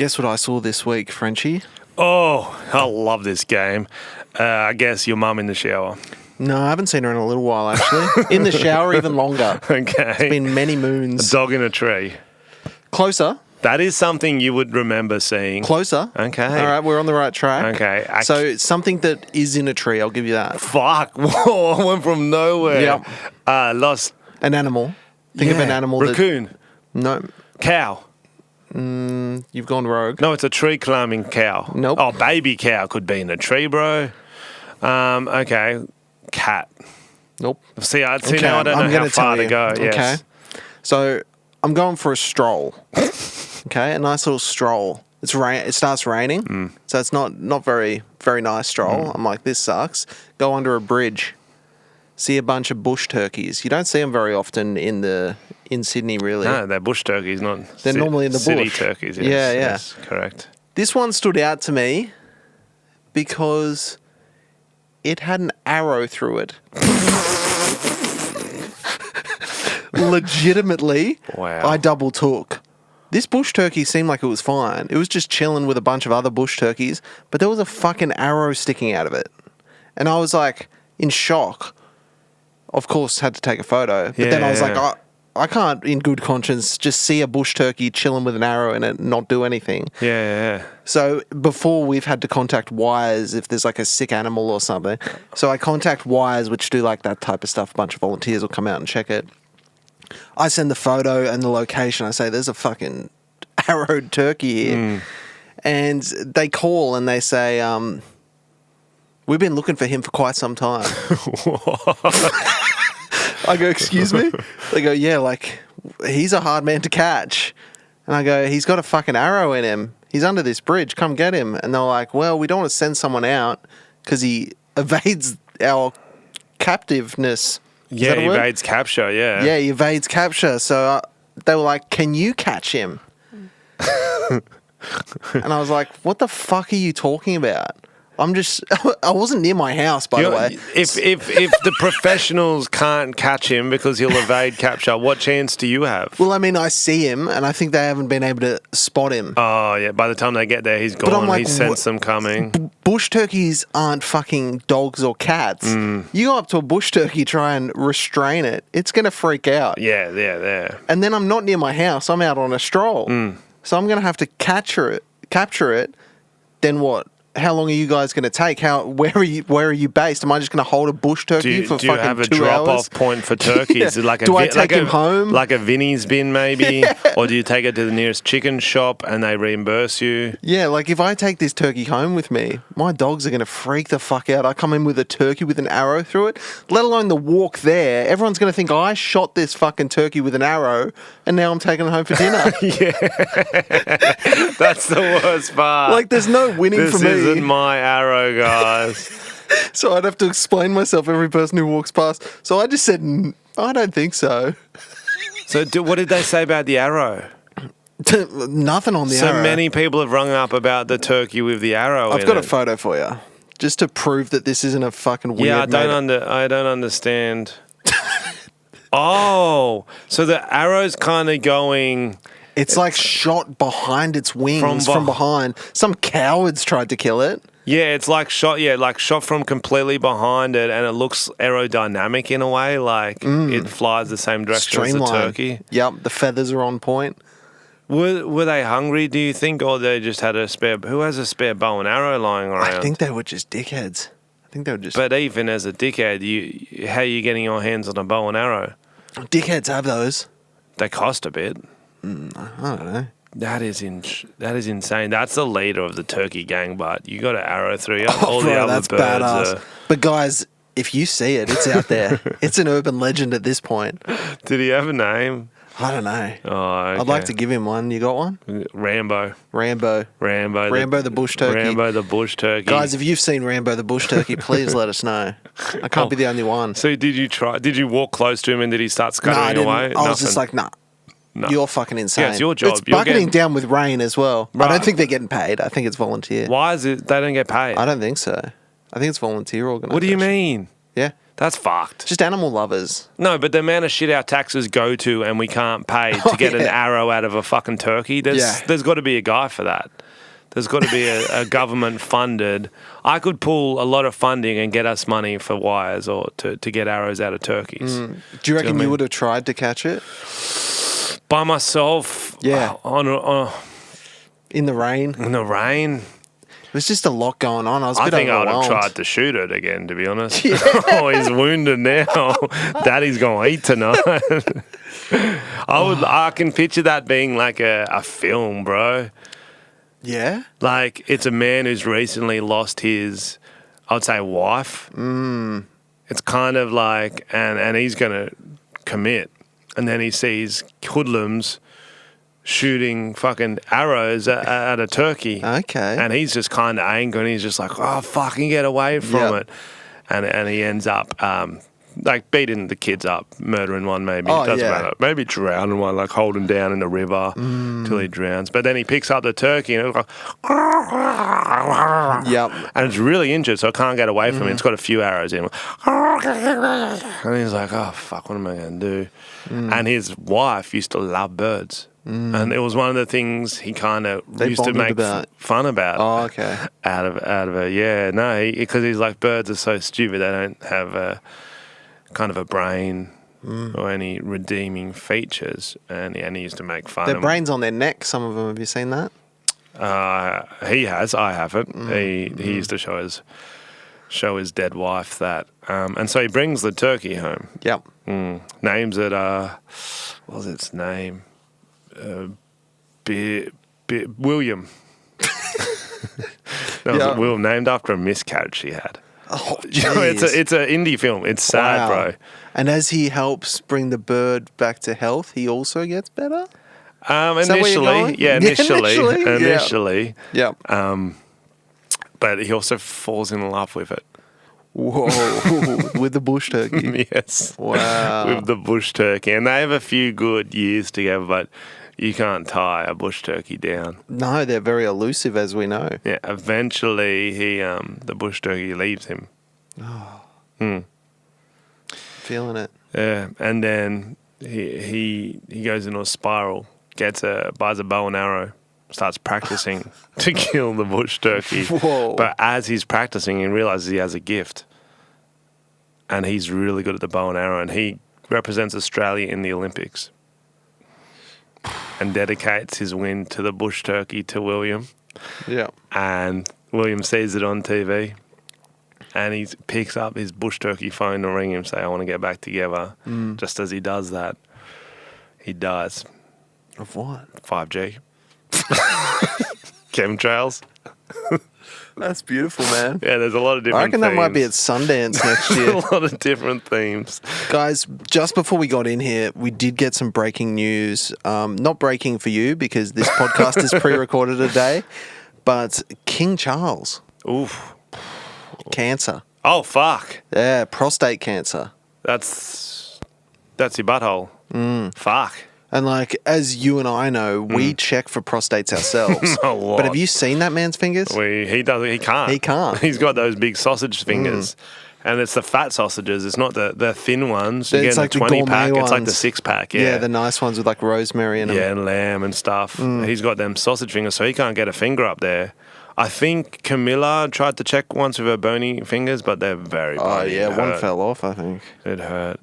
Guess what I saw this week, Frenchy? Oh, I love this game. I guess your mum in the shower. No, I haven't seen her in a little while, actually. In the shower, even longer. Okay. It's been many moons. A dog in a tree. Closer. That is something you would remember seeing. Closer. Okay. All right, we're on the right track. Okay. So something that is in a tree, I'll give you that. Fuck. Whoa, I went from nowhere. Yep. Lost. An animal. Think of an animal. Raccoon. No. Cow. You've gone rogue. No, it's a tree climbing cow. Nope. Oh, baby cow could be in a tree, bro. Okay. Cat. Nope. See, now I don't know how far to go. Yes. Okay. So I'm going for a stroll. Okay, a nice little stroll. It starts raining, so it's not very nice stroll. I'm like, this sucks. Go under a bridge. See a bunch of bush turkeys. You don't see them very often in Sydney, really. No, they're bush turkeys, not They're normally in the city bush. turkeys. Yes, Yeah. Yes, correct. This one stood out to me because it had an arrow through it. Legitimately, Wow. I double took. This bush turkey seemed like it was fine. It was just chilling with a bunch of other bush turkeys, but there was a fucking arrow sticking out of it. And I was like in shock. Of course, had to take a photo. But then I was like, I can't in good conscience just see a bush turkey chilling with an arrow in it and not do anything. Yeah. So before we've had to contact Wires if there's like a sick animal or something. So I contact Wires, which do like that type of stuff. A bunch of volunteers will come out and check it. I send the photo and the location. I say, there's a fucking arrowed turkey here. And they call and they say, we've been looking for him for quite some time. I go, excuse me? They go, yeah, like, he's a hard man to catch. And I go, he's got a fucking arrow in him. He's under this bridge. Come get him. And they're like, well, we don't want to send someone out because he evades our captiveness. Yeah, he evades capture, yeah. Yeah, he evades capture. So they were like, can you catch him? And I was like, what the fuck are you talking about? I wasn't near my house, by the way. If the professionals can't catch him because he'll evade capture, what chance do you have? Well, I mean, I see him, and I think they haven't been able to spot him. Oh, yeah, by the time they get there, he's gone. I'm like, He sensed them coming. Bush turkeys aren't fucking dogs or cats. You go up to a bush turkey, try and restrain it, it's going to freak out. Yeah. And then I'm not near my house. I'm out on a stroll. So I'm going to have to capture it. Then what? How long are you guys going to take? Where are you based? Am I just going to hold a bush turkey for fucking 2 hours? Do you have a drop-off point for turkeys? Yeah. Do I take him home? Like a Vinnie's bin, maybe? Yeah. Or do you take it to the nearest chicken shop and they reimburse you? Yeah, like if I take this turkey home with me, my dogs are going to freak the fuck out. I come in with a turkey with an arrow through it, let alone the walk there. Everyone's going to think I shot this fucking turkey with an arrow and now I'm taking it home for dinner. Yeah. That's the worst part. Like there's no winning for me. This isn't my arrow, guys. So I'd have to explain myself every person who walks past. So I just said, I don't think so. So what did they say about the arrow? Nothing on the arrow. So many people have rung up about the turkey with the arrow I've got a photo for you. Just to prove that this isn't a fucking weird... Yeah, I don't understand. Oh, so the arrow's kind of going... It's like shot behind its wings from behind. Some cowards tried to kill it. Yeah, it's like shot from completely behind it, and it looks aerodynamic in a way, like it flies the same direction as the turkey. Yep, the feathers are on point. Were they hungry, do you think, or they just had a spare... Who has a spare bow and arrow lying around? I think they were just dickheads. But even as a dickhead, how are you getting your hands on a bow and arrow? Dickheads have those. They cost a bit. I don't know. That is insane. That's the leader of the turkey gang, but you got an arrow through you. All the other birds badass. But guys, if you see it, it's out there. It's an urban legend at this point. Did he have a name? I don't know. Oh, okay. I'd like to give him one. You got one? Rambo the bush turkey. Rambo the bush turkey. Guys, if you've seen Rambo the bush turkey, please let us know. I can't be the only one. So did you walk close to him and did he start scuttling away? I was just like, nah. No. You're fucking insane. Yeah, it's your job. It's bucketing down with rain as well. Right. I don't think they're getting paid. I think it's volunteer. Why is it they don't get paid? I don't think so. I think it's volunteer organisation. What do you mean? Yeah. That's fucked. Just animal lovers. No, but the amount of shit our taxes go to and we can't pay to get an arrow out of a fucking turkey, there's got to be a guy for that. There's got to be a government-funded... I could pull a lot of funding and get us money for wires or to get arrows out of turkeys. Do you reckon you would have tried to catch it? By myself? Yeah. In the rain? In the rain? There's just a lot going on. I think I would have tried to shoot it again, to be honest. Yeah. Oh, he's wounded now. Daddy's going to eat tonight. I can picture that being like a film, bro. Yeah? Like, it's a man who's recently lost his, I would say, wife. It's kind of like, and he's going to commit. And then he sees hoodlums shooting fucking arrows at a turkey. Okay. And he's just kind of angry and he's just like, oh, fucking get away from it. And he ends up like beating the kids up, murdering one maybe. Oh, Doesn't matter. Maybe drowning one, like holding down in the river till he drowns. But then he picks up the turkey and it's like, and it's really injured, so it can't get away from him. It's got a few arrows in it. And he's like, oh, fuck, what am I going to do? And his wife used to love birds. And it was one of the things he kind of used to make fun about. Oh, okay. Out of it, yeah. No, because he's like, birds are so stupid. They don't have a kind of a brain or any redeeming features. And he used to make fun of them. Their brains on their neck, some of them. Have you seen that? He has. I haven't. He used to show his dead wife that. And so he brings the turkey home. Yep. Names it, what was its name? William. Will, named after a miscarriage she had. Oh, it's an indie film. It's sad, bro. And as he helps bring the bird back to health, he also gets better? Initially. Yeah. But he also falls in love with it. Whoa, with the bush turkey. Yes. Wow. With the bush turkey. And they have a few good years together, but you can't tie a bush turkey down. No, they're very elusive, as we know. Yeah, eventually the bush turkey leaves him. Oh. Feeling it. Yeah, and then he goes into a spiral, buys a bow and arrow, starts practicing to kill the bush turkey. Whoa. But as he's practicing, he realizes he has a gift. And he's really good at the bow and arrow, and he represents Australia in the Olympics. And dedicates his win to the bush turkey to William. Yeah. And William sees it on TV. And he picks up his bush turkey phone to ring him and say, I want to get back together. Just as he does that, he dies. Of what? 5G. Chemtrails. That's beautiful, man. Yeah, there's a lot of different themes. I reckon that might be at Sundance next year. A lot of different themes. Guys, just before we got in here, we did get some breaking news. Not breaking for you because this podcast is pre-recorded today, but King Charles. Oof. Cancer. Oh, fuck. Yeah, prostate cancer. That's your butthole. Fuck. And like, as you and I know, we check for prostates ourselves. A lot. But have you seen that man's fingers? He can't. He can't. He's got those big sausage fingers. And it's the fat sausages. It's not the thin ones. You get like the 20-pack. It's like the 6-pack. Yeah, the nice ones with like rosemary in them. Yeah, and lamb and stuff. He's got them sausage fingers, so he can't get a finger up there. I think Camilla tried to check once with her bony fingers, but they're very bony. Oh, yeah, one fell off, I think. It hurt.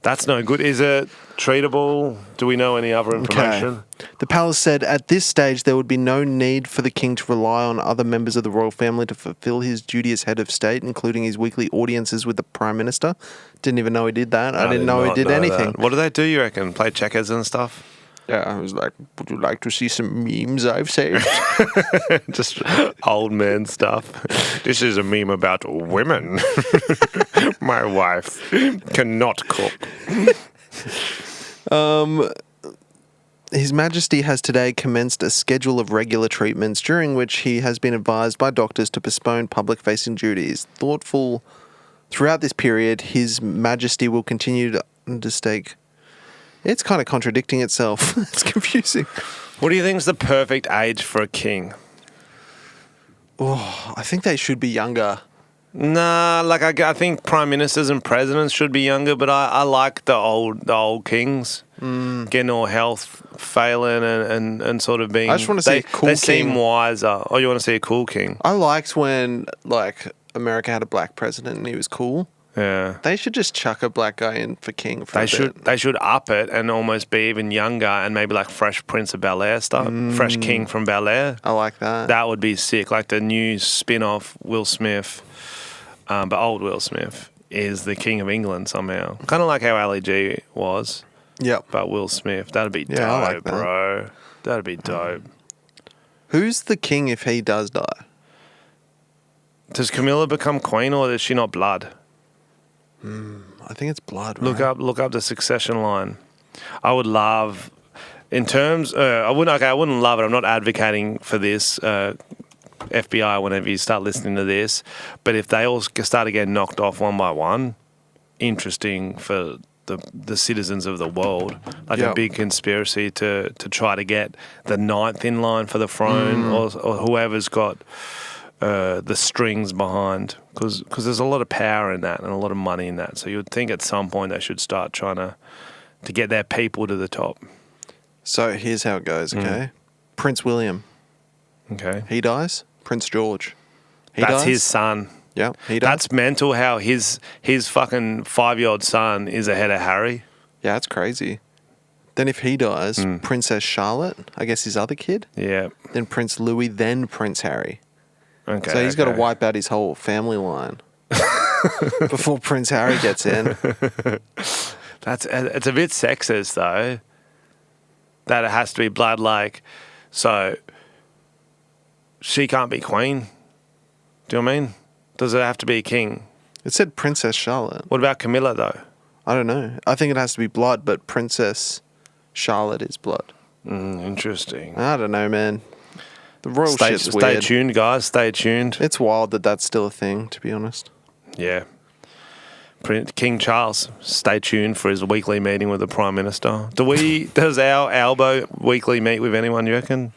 That's no good. Is it treatable? Do we know any other information? Okay. The palace said at this stage there would be no need for the king to rely on other members of the royal family to fulfill his duty as head of state, including his weekly audiences with the Prime Minister. Didn't even know he did that. I didn't know he did anything. That. What do they do, you reckon? Play checkers and stuff? Yeah, I was like, would you like to see some memes I've saved? Just old man stuff. This is a meme about women. My wife cannot cook. His Majesty has today commenced a schedule of regular treatments during which he has been advised by doctors to postpone public-facing duties. Thoughtful throughout this period, His Majesty will continue to undertake... It's kind of contradicting itself. It's confusing. What do you think is the perfect age for a king? Oh, I think they should be younger. Nah, like I think prime ministers and presidents should be younger, but I like the old kings getting all health failing and sort of being. I just want to see a cool They king. seem wiser. Oh, you want to see a cool king? I liked when like America had a black president and he was cool. Yeah. They should just chuck a black guy in for king for a bit. They should up it and almost be even younger and maybe like Fresh Prince of Bel-Air stuff. Fresh King from Bel-Air. I like that. That would be sick. Like the new spin-off Will Smith, but old Will Smith is the King of England somehow. Kind of like how Ali G was. Yep. But Will Smith. That'd be dope, I like that. bro. That'd be dope. Who's the king if he does die? Does Camilla become queen or is she not blood? I think it's blood, right? Look up the succession line. I would love, in terms, I wouldn't love it. I'm not advocating for this, FBI, whenever you start listening to this. But if they all started getting knocked off one by one, interesting for the citizens of the world. Like a big conspiracy to try to get the ninth in line for the throne or whoever's got the strings behind, because there's a lot of power in that and a lot of money in that. So you would think at some point they should start trying to get their people to the top. So here's how it goes, okay? Prince William. Okay. He dies. Prince George. He That's dies. his son. Yeah, he dies. That's mental how his fucking 5-year-old son is ahead of Harry. Yeah, that's crazy. Then if he dies, Princess Charlotte, I guess his other kid. Yeah. Then Prince Louis, then Prince Harry. Okay. So he's got to wipe out his whole family line before Prince Harry gets in. It's a bit sexist though. That it has to be blood like, so she can't be queen. Do you know what I mean? Does it have to be a king? It said Princess Charlotte. What about Camilla though? I don't know. I think it has to be blood, but Princess Charlotte is blood. Interesting. I don't know, man. The royal shit's Stay weird. tuned, guys. Stay tuned. It's wild that that's still a thing, to be honest. Yeah. King Charles, stay tuned for his weekly meeting with the Prime Minister. Does our Albo weekly meet with anyone, you reckon?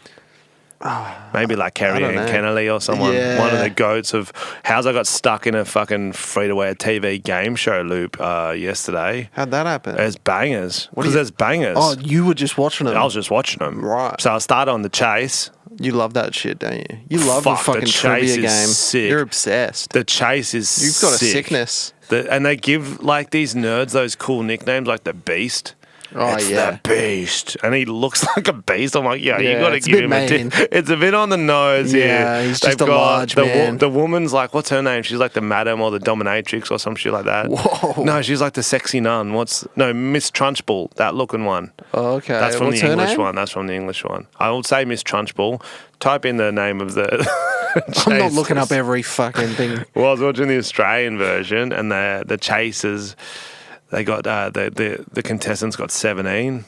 Maybe like Kerry Ann Kennelly or someone. Yeah. One of the goats of how's I got stuck in a fucking free-to-air TV game show loop yesterday. How'd that happen? There's bangers. Because there's bangers. Oh, you were just watching them. I was just watching them. Right. So I started on The Chase. You love that shit, don't you? You love the Fuck, the fucking Chase trivia is game. sick. You're obsessed. The Chase is You've got a sick. sickness. And they give like these nerds those cool nicknames like the Beast. Oh, It's yeah. the Beast. And he looks like a beast. I'm like, you Yeah, got to it's a give bit him mean. It's a bit on the nose here. Yeah, he's just a large man. The woman's like, what's her name? She's like the madam or the dominatrix or some shit like that. Whoa. No, she's like the sexy nun. Miss Trunchbull, that looking one. Oh, okay. That's from What's the her English name? one. That's from the English one. I would say Miss Trunchbull. Type in the name of the... I'm not looking Chasers. up every fucking thing. Well, I was watching the Australian version, and the Chasers, they got the contestants got 17.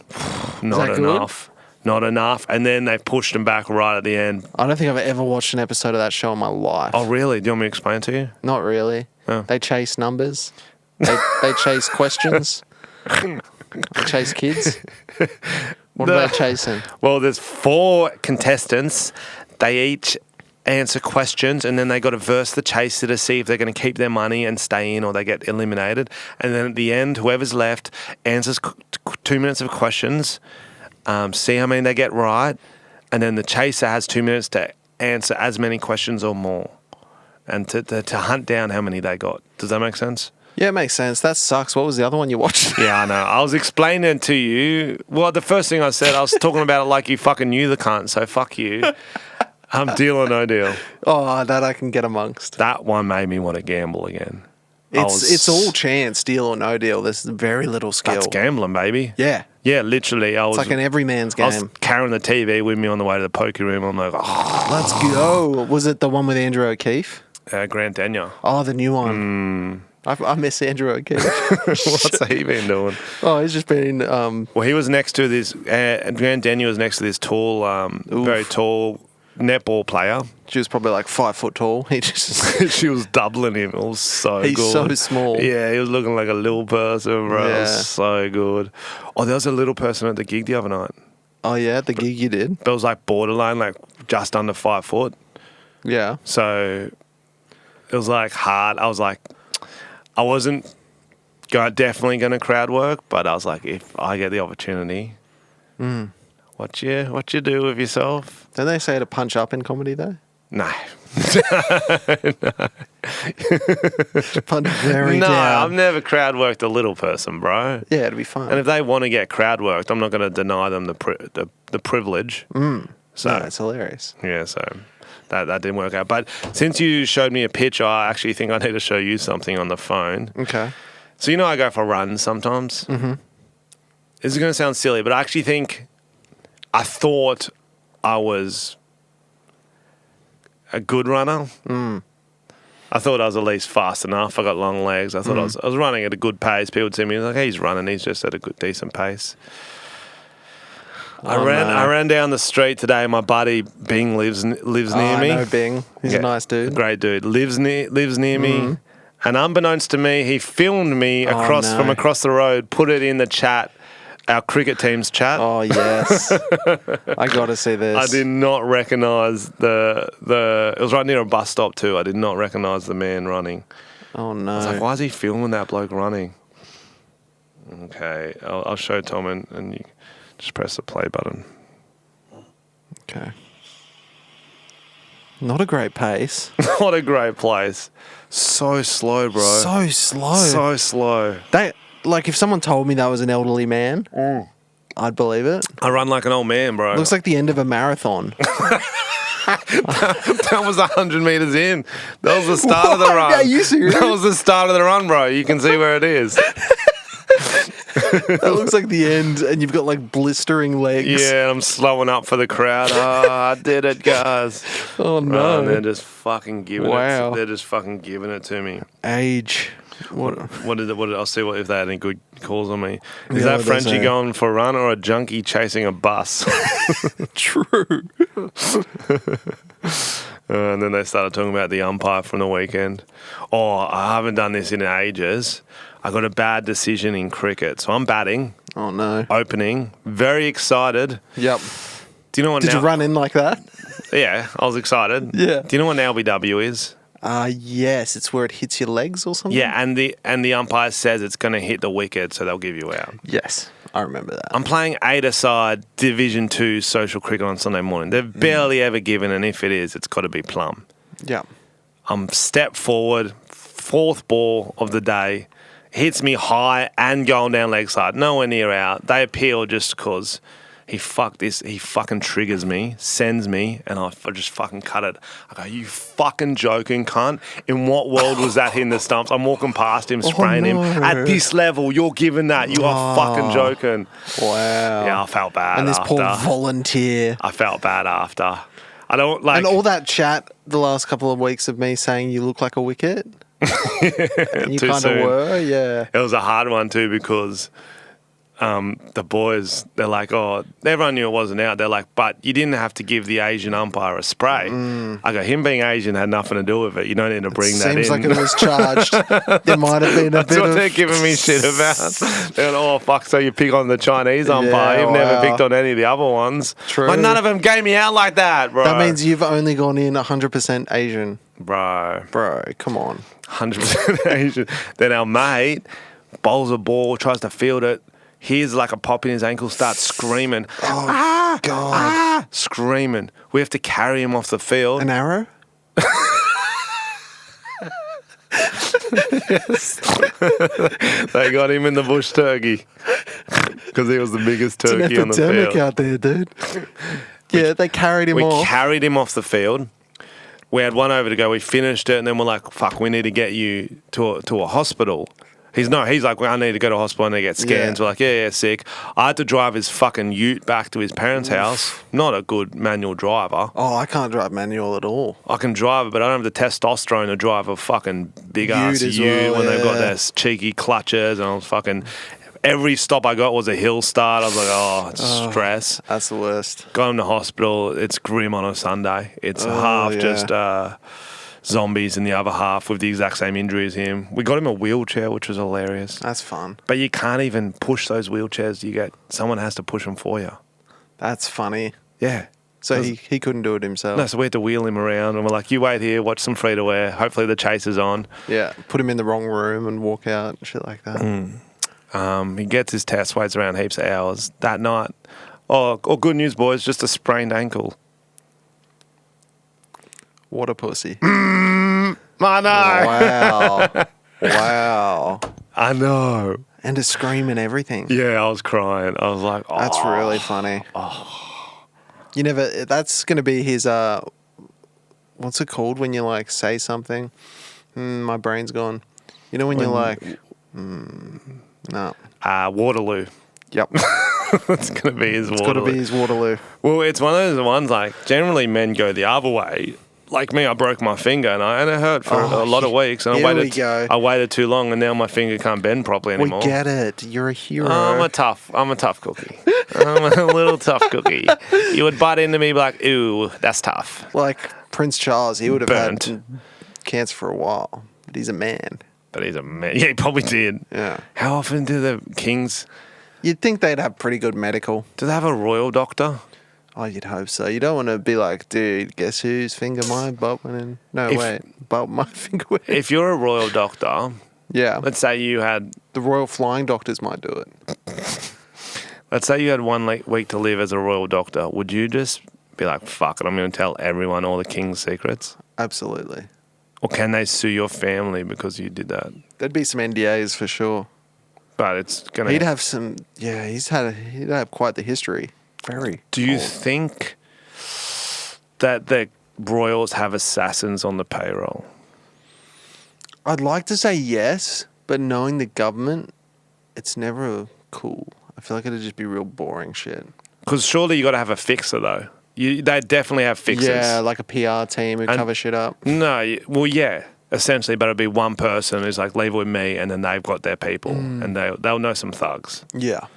Not that good? enough. Not enough. And then they pushed them back right at the end. I don't think I've ever watched an episode of that show in my life. Oh, really? Do you want me to explain it to you? Not really. Oh. They chase numbers. They chase questions. They chase kids. What are they chasing? Well, there's 4 contestants. They each answer questions, and then they got to verse the chaser to see if they're going to keep their money and stay in or they get eliminated. And then at the end, whoever's left answers 2 minutes of questions, see how many they get right, and then the chaser has 2 minutes to answer as many questions or more and to hunt down how many they got. Does that make sense? Yeah, it makes sense. That sucks. What was the other one you watched? Yeah, I know. I was explaining it to you. Well, the first thing I said, I was talking about it like you fucking knew the cunt, so fuck you. Deal or no deal. Oh, that I can get amongst. That one made me want to gamble again. It's all chance, deal or no deal. There's very little skill. That's gambling, baby. Yeah. Yeah, literally. It's like an everyman's I was game. carrying the TV with me on the way to the poker room. I'm like, Let's go. Was it the one with Andrew O'Keefe? Grant Daniel. Oh, the new one. I miss Andrew O'Keefe. What's he been doing? Oh, he's just been... Well, he was next to this... Grant Daniel was next to this tall, very tall netball player. She was probably like 5 foot tall. He just... She was doubling him. It was so good. He's so small. Yeah, he was looking like a little person, bro. It Yeah. was so good. Oh, there was a little person at the gig the other night. Oh, yeah? The gig you did? But it was like borderline, like just under 5 foot. Yeah. So it was like hard. I was like, I wasn't definitely going to crowd work, but I was like, if I get the opportunity, what you do with yourself? Don't they say to punch up in comedy though? No. Punch very No, down. I've never crowd worked a little person, bro. Yeah, it'd be fun. And if they want to get crowd worked, I'm not going to deny them the privilege. So No, it's hilarious. yeah, so that didn't work out. But since you showed me a picture, I actually think I need to show you something on the phone. Okay. So I go for runs sometimes. Mm-hmm. This is going to sound silly, but I actually think I thought I was a good runner. I thought I was at least fast enough. I got long legs. I thought I was running at a good pace. People would see me like, hey, he's running. He's just at a good, decent pace. I ran down the street today. My buddy Bing lives near me. I know Bing. He's a nice dude. Great dude. Lives near me. And unbeknownst to me, he filmed me from across the road, put it in the chat, our cricket team's chat. Oh, yes. I got to see this. I did not recognise the. It was right near a bus stop too. I did not recognise the man running. Oh, no. I was like, why is he filming that bloke running? Okay, I'll show Tom and you just press the play button. Okay. Not a great pace. Not a great place. So slow, bro. So slow. So slow. Like, if someone told me that was an elderly man, I'd believe it. I run like an old man, bro. Looks like the end of a marathon. That was 100 metres in. That was the start of the run. Are you serious? That was the start of the run, bro. You can see where it is. That looks like the end, and you've got like blistering legs. Yeah, I'm slowing up for the crowd. Oh, I did it, guys. Oh no! And they're just fucking giving Wow. it. They're just fucking giving it to me. Age. What? I'll see if they had any good calls on me. Is Yeah, that what Frenchy they say. going for a run or a junkie chasing a bus? True. And then they started talking about the umpire from the weekend. Oh, I haven't done this in ages. I got a bad decision in cricket. So I'm batting, Oh no. opening, very excited. Yep. Do you know what Did now? you run in like that? Yeah, I was excited. Yeah. Do you know what an LBW is? Yes. It's where it hits your legs or something. Yeah, and the umpire says it's going to hit the wicket, so they'll give you out. Yes, I remember that. I'm playing 8-a-side Division 2 social cricket on Sunday morning. They've barely ever given, and if it is, it's got to be plum. Yeah. I'm step forward, fourth ball of the day, hits me high and going down leg side, nowhere near out. They appeal just because he fucking triggers me, sends me, and I just fucking cut it. I go, you fucking joking cunt? In what world was that hitting the stumps? I'm walking past him, spraying him. At this level, you're giving that. You are fucking joking. Wow. Yeah, I felt bad And this after. poor volunteer. I felt bad after. I don't like... And all that chat the last couple of weeks of me saying you look like a wicket. And you Too kind of soon. were, yeah. It was a hard one too because the boys, they're like, oh, everyone knew it wasn't out. They're like, but you didn't have to give the Asian umpire a spray. I go, him being Asian had nothing to do with it. You don't need to bring that in. Seems like it was charged. There might have been a That's bit what of... they're giving me shit about. They're like, oh, fuck, so you pick on the Chinese umpire. Yeah, You've never wow. picked on any of the other ones. True. Like, none of them gave me out like that, bro. That means you've only gone in 100% Asian. Bro, Bro, come on. 100% Asian. Then our mate bowls a ball, tries to field it. Here's like a pop in his ankle, starts screaming. Oh, God. Screaming. We have to carry him off the field. An arrow? They got him in the bush turkey because he was the biggest It's an turkey on the epidemic field. out there, dude. Yeah, they carried him We off. carried him off the field. We had one over to go. We finished it, and then we're like, "Fuck, we need to get you to a hospital." He's like, well, I need to go to hospital and get scans. Yeah. We're like, yeah, sick. I had to drive his fucking ute back to his parents' house. Not a good manual driver. Oh, I can't drive manual at all. I can drive it, but I don't have the testosterone to drive a fucking big ass Ute as ute well, when they've got yeah. their cheeky clutches. And I was fucking... Every stop I got was a hill start. I was like, oh, it's stress. That's the worst. Got him to hospital. It's grim on a Sunday. It's half yeah. just zombies and the other half with the exact same injury as him. We got him a wheelchair, which was hilarious. That's fun. But you can't even push those wheelchairs. Someone has to push them for you. That's funny. Yeah. So he couldn't do it himself. No, so we had to wheel him around, and we're like, you wait here, watch some free-to-air. Hopefully the chase is on. Yeah, put him in the wrong room and walk out and shit like that. He gets his test, waits around heaps of hours. That night, good news, boys, just a sprained ankle. What a pussy. I know. Wow. I know. And a scream and everything. Yeah, I was crying. I was like, oh. That's really funny. That's going to be his, what's it called when you like say something? My brain's gone. You know when you're like, no. Waterloo. Yep. That's going to be his Waterloo. It's got to be his Waterloo. Well, it's one of those ones like generally men go the other way. Like me, I broke my finger and it hurt for a lot of weeks. And I waited too long, and now my finger can't bend properly anymore. We get it. You're a hero. I'm a tough cookie. I'm a little tough cookie. You would butt into me like, ooh, that's tough. Like Prince Charles, he would have had cancer for a while, but he's a man. But he's a man. Yeah, he probably did. Yeah. How often do the kings? You'd think they'd have pretty good medical. Do they have a royal doctor? Oh, you'd hope so. You don't want to be like, dude, guess whose finger my butt went in? No, butt my finger went in. If you're a royal doctor, yeah. Let's say you had... The royal flying doctors might do it. Let's say you had 1 week to live as a royal doctor. Would you just be like, fuck it, I'm going to tell everyone all the king's secrets? Absolutely. Or can they sue your family because you did that? There'd be some NDAs for sure. But it's going to... He'd have some... Yeah, he'd have quite the history. Very. Do you think that the royals have assassins on the payroll? I'd like to say yes, but knowing the government, it's never cool. I feel like it'd just be real boring shit. Because surely you got to have a fixer, though. They definitely have fixers. Yeah, like a PR team who cover shit up. No, well, yeah, essentially, but it'd be one person who's like, leave it with me, and then they've got their people, and they'll know some thugs. Yeah.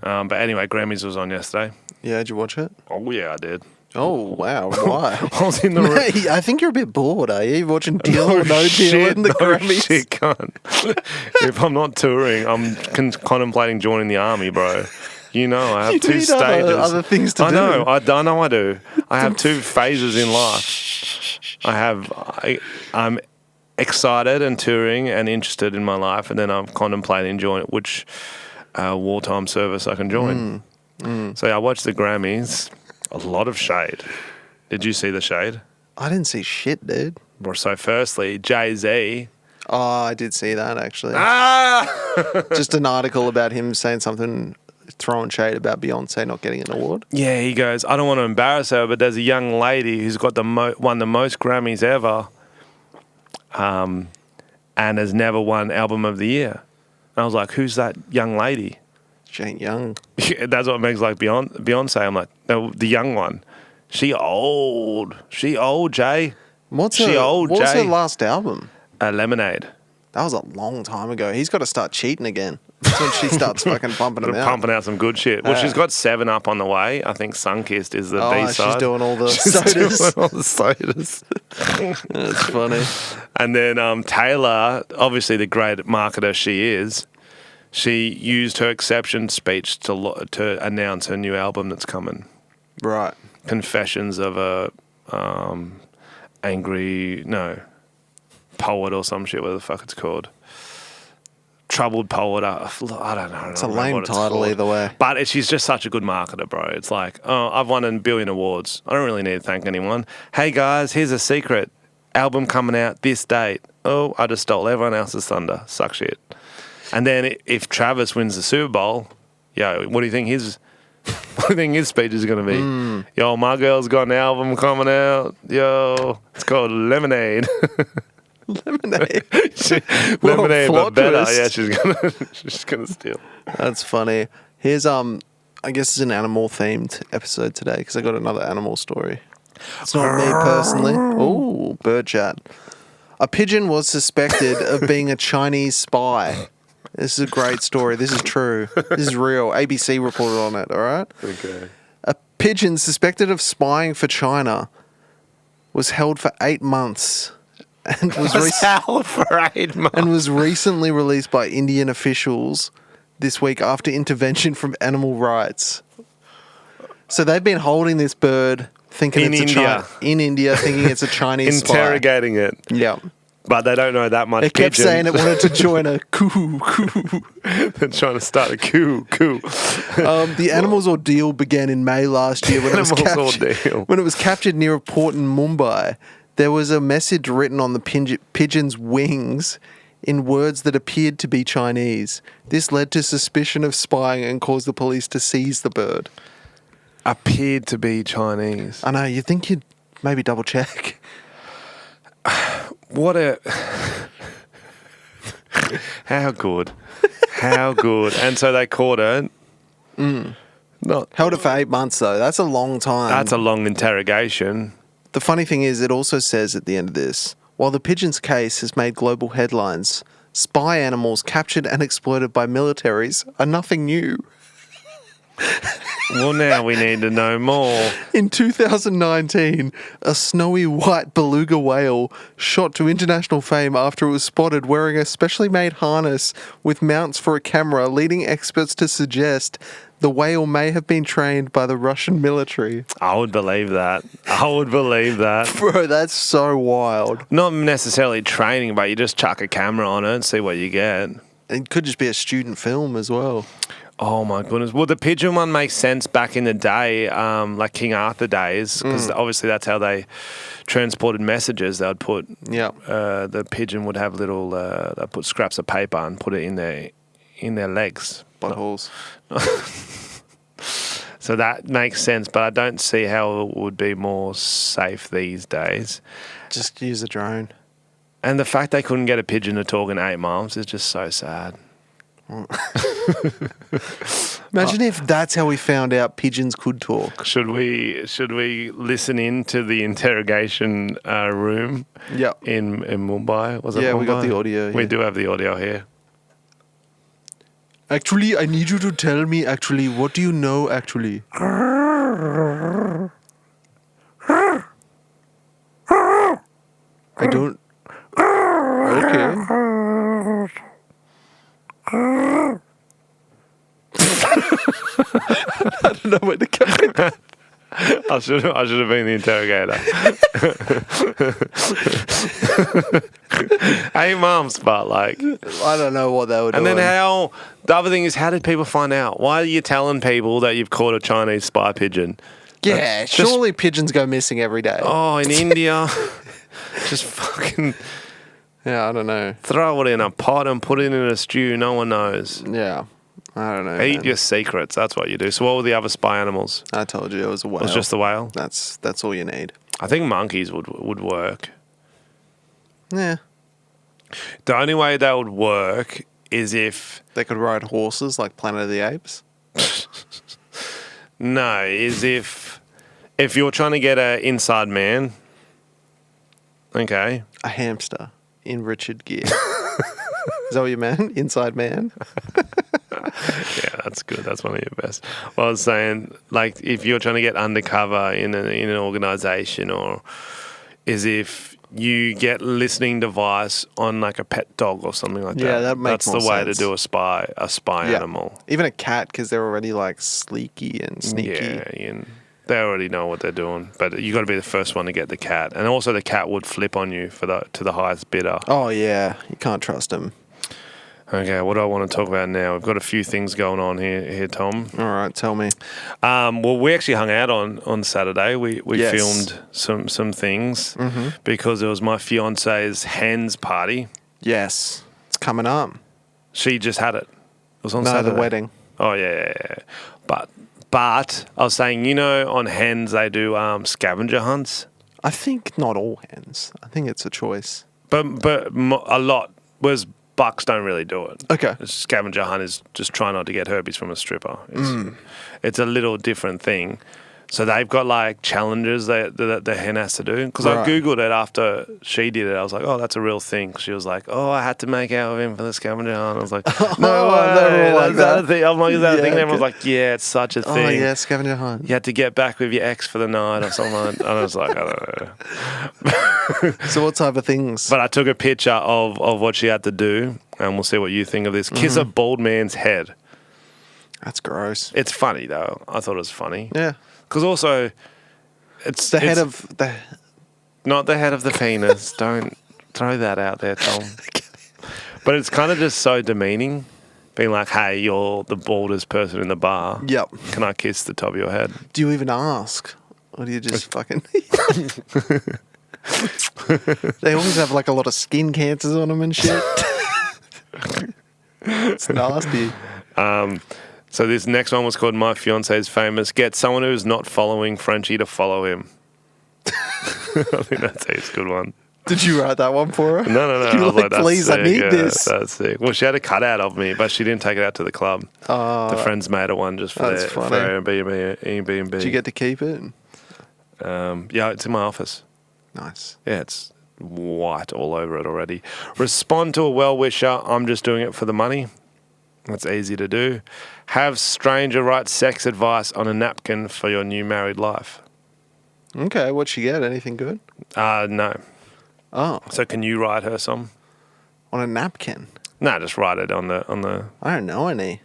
But anyway, Grammys was on yesterday. Yeah, did you watch it? Oh, yeah, I did. Oh, wow. Why? I was in the room. I think you're a bit bored, are you? Watching Deal or No Deal in the Grammys? Shit, cunt. If I'm not touring, I'm contemplating joining the army, bro. You know, I have two stages. Other things to do. I know I do. I have 2 phases in life. I'm excited and touring and interested in my life, and then I'm contemplating joining which wartime service I can join. So I watched the Grammys. A lot of shade. Did you see the shade? I didn't see shit, dude. So firstly, Jay-Z. Oh, I did see that, actually. Just an article about him saying something, throwing shade about Beyonce not getting an award. Yeah, he goes, I don't want to embarrass her, but there's a young lady who's got won the most Grammys ever and has never won Album of the Year. And I was like, who's that young lady? She ain't young. Yeah, that's what makes like Beyonce. I'm like, no, the young one. She old, Jay. What's her last album? Lemonade. That was a long time ago. He's got to start cheating again. That's when she starts fucking pumping them out. Pumping out some good shit. Well, she's got 7 Up on the way. I think Sunkissed is the B-side. She's doing all the sodas. That's funny. And then Taylor, obviously the great marketer she is, she used her acceptance speech to announce her new album that's coming. Right. Confessions of a poet or some shit, whatever the fuck it's called. Troubled poet. I don't know. It's a lame title either way. But she's just such a good marketer, bro. It's like, oh, I've won 1 billion awards. I don't really need to thank anyone. Hey, guys, here's a secret. Album coming out this date. Oh, I just stole everyone else's thunder. Suck shit. And then if Travis wins the Super Bowl, what do you think his speech is going to be? Yo, my girl's got an album coming out. Yo, it's called Lemonade. Lemonade. Lemonade, but better. Yeah, she's gonna steal. That's funny. Here's I guess it's an animal themed episode today because I got another animal story. It's not me personally. Oh, bird chat. A pigeon was suspected of being a Chinese spy. This is a great story. This is true. This is real. ABC reported on it, all right? Okay. A pigeon suspected of spying for China was held for 8 months and was recently released by Indian officials this week after intervention from animal rights. So they've been holding this bird, thinking In it's India. in India, thinking it's a Chinese spy. Interrogating it. Yeah. But they don't know that much It kept pigeon. saying it wanted to join a coup, coup. They're trying to start a coup. The animal's ordeal began in May last year when it was captured near a port in Mumbai. There was a message written on the pigeon's wings in words that appeared to be Chinese. This led to suspicion of spying and caused the police to seize the bird. Appeared to be Chinese. I know, you think you'd maybe double check. What a... How good. How good. And so they caught it. Held it for 8 months, though. That's a long time. That's a long interrogation. The funny thing is, it also says at the end of this, while the pigeon's case has made global headlines, spy animals captured and exploited by militaries are nothing new. Well, now we need to know more. In 2019, a snowy white beluga whale shot to international fame after it was spotted wearing a specially made harness with mounts for a camera, leading experts to suggest the whale may have been trained by the Russian military. I would believe that. Bro, that's so wild. Not necessarily training, but you just chuck a camera on it and see what you get. It could just be a student film as well. Oh, my goodness. Well, the pigeon one makes sense back in the day, like King Arthur days, because obviously that's how they transported messages. They would put, the pigeon would have little, they'd put scraps of paper and put it in their legs. Buttholes. So that makes sense, but I don't see how it would be more safe these days. Just use a drone. And the fact they couldn't get a pigeon to talk in 8 months is just so sad. Imagine if that's how we found out pigeons could talk. Should we listen in to the interrogation room in Mumbai? Was it Mumbai? We got the audio. We do have the audio here. Actually, I need you to tell me, what do you know, I don't... Okay. I don't know where to go with that. I should have been the interrogator. 8 months, but like... I don't know what they were doing. And then the other thing is, how did people find out? Why are you telling people that you've caught a Chinese spy pigeon? Yeah, surely pigeons go missing every day. Oh, in India. Just fucking... Yeah, I don't know. Throw it in a pot and put it in a stew. No one knows. Yeah, I don't know. Eat your secrets. That's what you do. So what were the other spy animals? I told you it was a whale. It was just the whale? That's all you need. I think monkeys would work. Yeah. The only way they would work is if... They could ride horses like Planet of the Apes? No, is if you're trying to get an inside man, okay. A hamster in Richard gear. Is that what you meant? Inside man? Yeah, that's good. That's one of your best. Well, I was saying, like, if you're trying to get undercover in an organisation, or is if you get listening device on like a pet dog or something like that. Yeah, that makes That's the way sense. to do a spy animal. Even a cat, because they're already like sleeky and sneaky. Yeah, and they already know what they're doing. But you got to be the first one to get the cat, and also the cat would flip on you to the highest bidder. Oh yeah, you can't trust them. Okay, what do I want to talk about now? We've got a few things going on here, Tom. All right, tell me. Well, we actually hung out on Saturday. We Yes. filmed some things because it was my fiance's hens party. Yes, it's coming up. She just had it. It was on No, Saturday. the wedding. Oh, yeah. But I was saying, on hens they do scavenger hunts. I think not all hens. I think it's a choice. But a lot was... Bucks don't really do it. Okay. A scavenger hunt is just try not to get herpes from a stripper. It's a little different thing. So they've got like challenges that the hen has to do. Because I Googled it after she did it. I was like, oh, that's a real thing. She was like, oh, I had to make out with him for the scavenger hunt. I was like, no way. Like Is that a thing? I'm like, is that a thing? And Yeah, everyone's like, yeah, it's such a thing. Oh yeah, scavenger hunt. You had to get back with your ex for the night or something. And I was like, I don't know. So what type of things? But I took a picture of what she had to do, and we'll see what you think of this. Kiss a bald man's head. That's gross. It's funny, though. I thought it was funny. Yeah. Because also, it's not the head of the penis. Don't throw that out there, Tom. But it's kind of just so demeaning, being like, "Hey, you're the baldest person in the bar. Yep. Can I kiss the top of your head?" Do you even ask? Or do you just fucking... They always have like a lot of skin cancers on them and shit. It's nasty. So this next one was called My Fiancé's Famous. Get someone who's not following Frenchy to follow him. I think that's a good one. Did you write that one for her? No. You were like, please, I need this. That's sick. Well, she had a cutout of me, but she didn't take it out to the club. The friends made her one just for Airbnb. Did you get to keep it? Yeah, it's in my office. Nice. Yeah, it's white all over it already. Respond to a well-wisher. I'm just doing it for the money. That's easy to do. Have stranger write sex advice on a napkin for your new married life. Okay, what'd she get? Anything good? No. Oh. So can you write her some? On a napkin? No, just write it on the... I don't know any.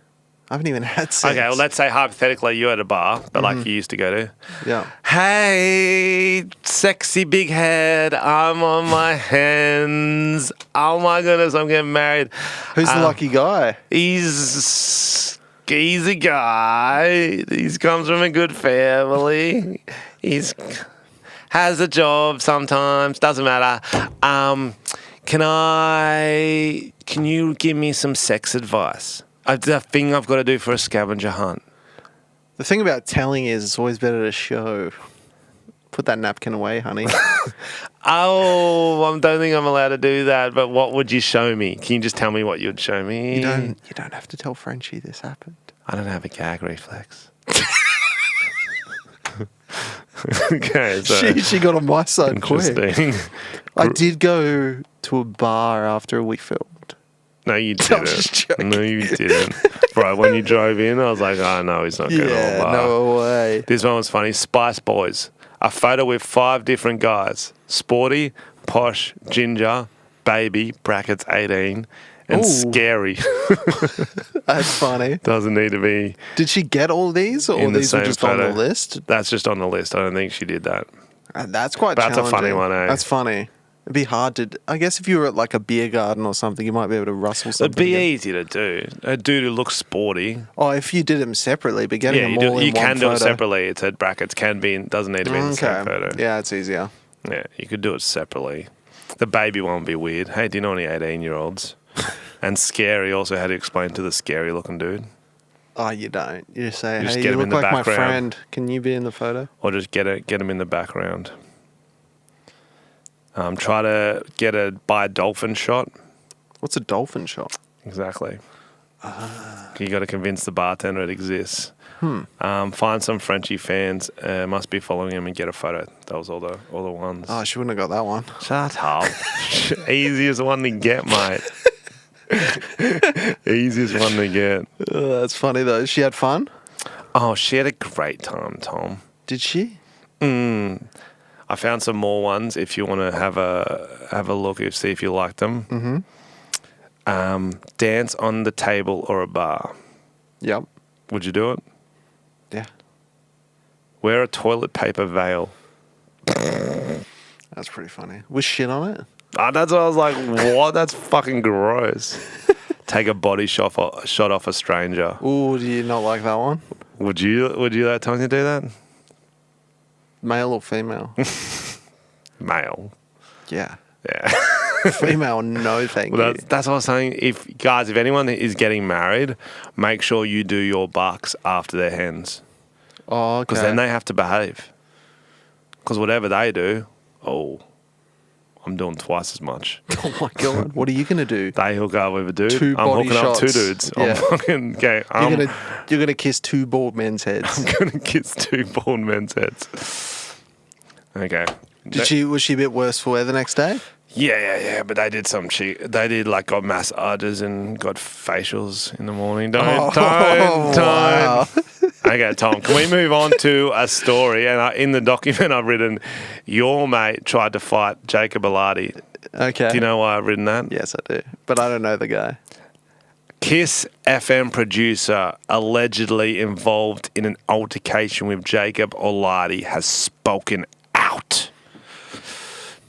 I haven't even had sex. Okay, well, let's say hypothetically you're at a bar, but like you used to go to. Yeah. Hey, sexy big head, I'm on my hands. Oh my goodness, I'm getting married. Who's the lucky guy? He's a guy. He comes from a good family. He's has a job sometimes. Doesn't matter. Can you give me some sex advice? The thing I've got to do for a scavenger hunt. The thing about telling is it's always better to show. Put that napkin away, honey. Oh, I don't think I'm allowed to do that, but what would you show me? Can you just tell me what you'd show me? You don't have to tell Frenchy this happened. I don't have a gag reflex. Okay, so she got on my side quick. interesting. I did go to a bar after we filmed. No, you I'm just didn't. joking. No, you didn't. Bro, when you drove in, I was like, oh, no, he's not going to a bar. No way. This one was funny. Spice Boys. A photo with 5 different guys. Sporty, posh, ginger, baby, brackets 18, and Ooh. scary. That's funny. Doesn't need to be. Did she get all these, or in the these were same just photo. on the list? That's just on the list. I don't think she did that. That's quite That's challenging. a funny one, eh? That's funny. It'd be hard to... I guess if you were at like a beer garden or something, you might be able to rustle something. It'd be together. easy to do. A dude who looks sporty. Oh, if you did them separately, but getting Yeah, them all in you one can do photo. it separately. It said brackets can be, doesn't need to be in the same photo. Yeah, it's easier. Yeah, you could do it separately. The baby one would be weird. Hey, do you know any 18-year-olds? And scary also had to explain to the scary looking dude. Oh, you don't. You just say, You just hey, get you him in look the like my background. friend. Can you be in the photo? Or just get him in the background. Try to buy a dolphin shot. What's a dolphin shot? Exactly. You got to convince the bartender it exists. Find some Frenchy fans. Must be following him and get a photo. That was all the ones. Oh, she wouldn't have got that one. Shut up. Easiest one to get, mate. Easiest one to get. That's funny, though. She had fun? Oh, she had a great time, Tom. Did she? I found some more ones if you want to have a look, see if you like them. Dance on the table or a bar. Yep. Would you do it? Yeah. Wear a toilet paper veil. That's pretty funny. Was shit on it? That's what I was like, what? That's fucking gross. Take a body shot off a stranger. Ooh, do you not like that one? Would you let Tanya do that? Male or female? Male. Yeah. Yeah. Female, no thank Well, you. that's what I was saying. If anyone is getting married, make sure you do your bucks after their hens. Oh, okay. Because then they have to behave. Because whatever they do, I'm doing twice as much. Oh my God. What are you going to do? They hook up with a dude. 2 I'm body hooking up 2 shots. dudes. Yeah. I'm fucking okay. You're gonna kiss 2 bald men's heads. I'm gonna kiss 2 bald men's heads. Okay. Was she a bit worse for wear the next day? Yeah. But they did got massages and got facials in the morning. Don't. Wow. Okay, Tom, can we move on to a story? And in the document I've written, your mate tried to fight Jacob Elordi. Okay. Do you know why I've written that? Yes, I do. But I don't know the guy. Kiss FM producer allegedly involved in an altercation with Jacob Elordi has spoken out.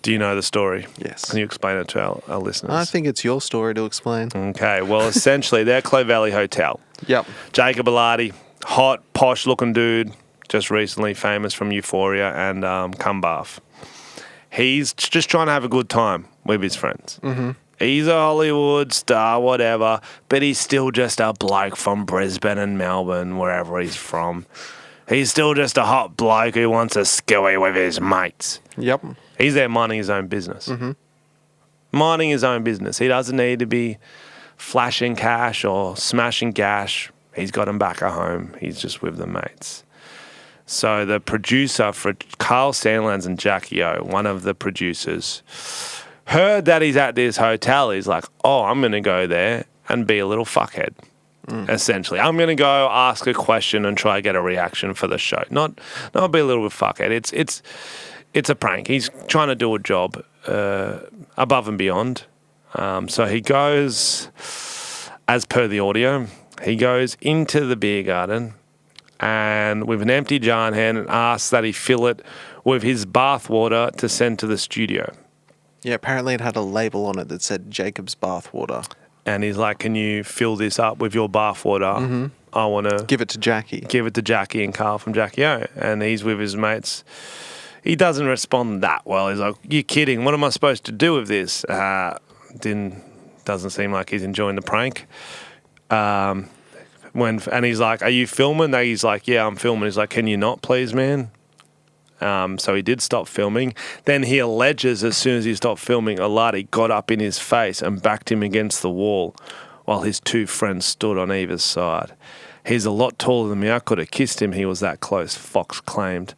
Do you know the story? Yes. Can you explain it to our listeners? I think it's your story to explain. Okay, well, essentially, they're Clovelly Hotel. Yep. Jacob Elordi, hot, posh-looking dude, just recently famous from Euphoria and Cumbath. He's just trying to have a good time with his friends. Mm-hmm. He's a Hollywood star, whatever, but he's still just a bloke from Brisbane and Melbourne, wherever he's from. He's still just a hot bloke who wants a skewy with his mates. Yep. He's there minding his own business. Mm-hmm. Minding his own business. He doesn't need to be flashing cash or smashing gash. He's got him back at home. He's just with the mates. So the producer for Carl Sandlands and Jackie O, one of the producers, heard that he's at this hotel. He's like, oh, I'm going to go there and be a little fuckhead, essentially. I'm going to go ask a question and try to get a reaction for the show. Not be a little bit fuckhead. It's a prank. He's trying to do a job above and beyond. So he goes, as per the audio, he goes into the beer garden and with an empty jar in hand and asks that he fill it with his bath water to send to the studio. Yeah, apparently it had a label on it that said Jacob's bathwater. And he's like, can you fill this up with your bathwater? Mm-hmm. I want to... Give it to Jackie. Give it to Jackie and Carl from Jackie O. And he's with his mates. He doesn't respond that well. He's like, you're kidding. What am I supposed to do with this? Doesn't seem like he's enjoying the prank. And he's like, are you filming? He's like, yeah, I'm filming. He's like, can you not, please, man? So he did stop filming. Then he alleges as soon as he stopped filming, Elordi got up in his face and backed him against the wall while his two friends stood on either side. He's a lot taller than me. I could have kissed him. He was that close, Fox claimed.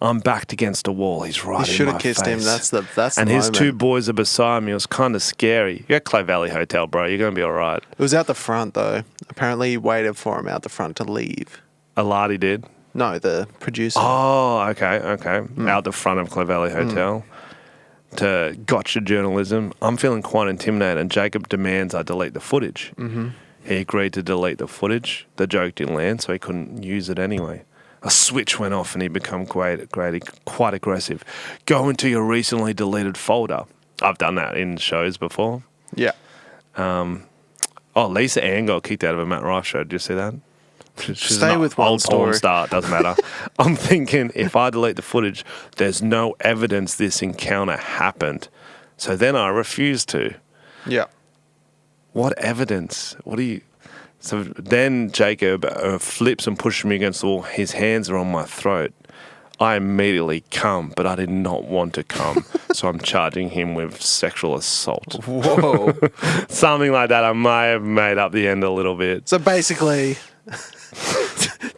I'm backed against a wall. He's right in my face. You should have kissed him. That's the And his moment. two boys are beside me. It was kind of scary. You're at Clovelly Hotel, bro. You're going to be all right. It was out the front, though. Apparently he waited for him out the front to leave. Elordi did? No, the producer. Oh, okay. Out the front of Clovelly Hotel to gotcha journalism. I'm feeling quite intimidated, and Jacob demands I delete the footage. Mm-hmm. He agreed to delete the footage. The joke didn't land, so he couldn't use it anyway. A switch went off, and he became quite aggressive. Go into your recently deleted folder. I've done that in shows before. Yeah. Lisa Ann got kicked out of a Matt Rife show. Did you see that? She's Stay with one old story. Porn star, it doesn't matter. I'm thinking if I delete the footage, there's no evidence this encounter happened. So then I refuse to. Yeah. What evidence? So then Jacob flips and pushes me against the wall. His hands are on my throat. I immediately come, but I did not want to come. So I'm charging him with sexual assault. Whoa. Something like that. I may have made up the end a little bit. So basically,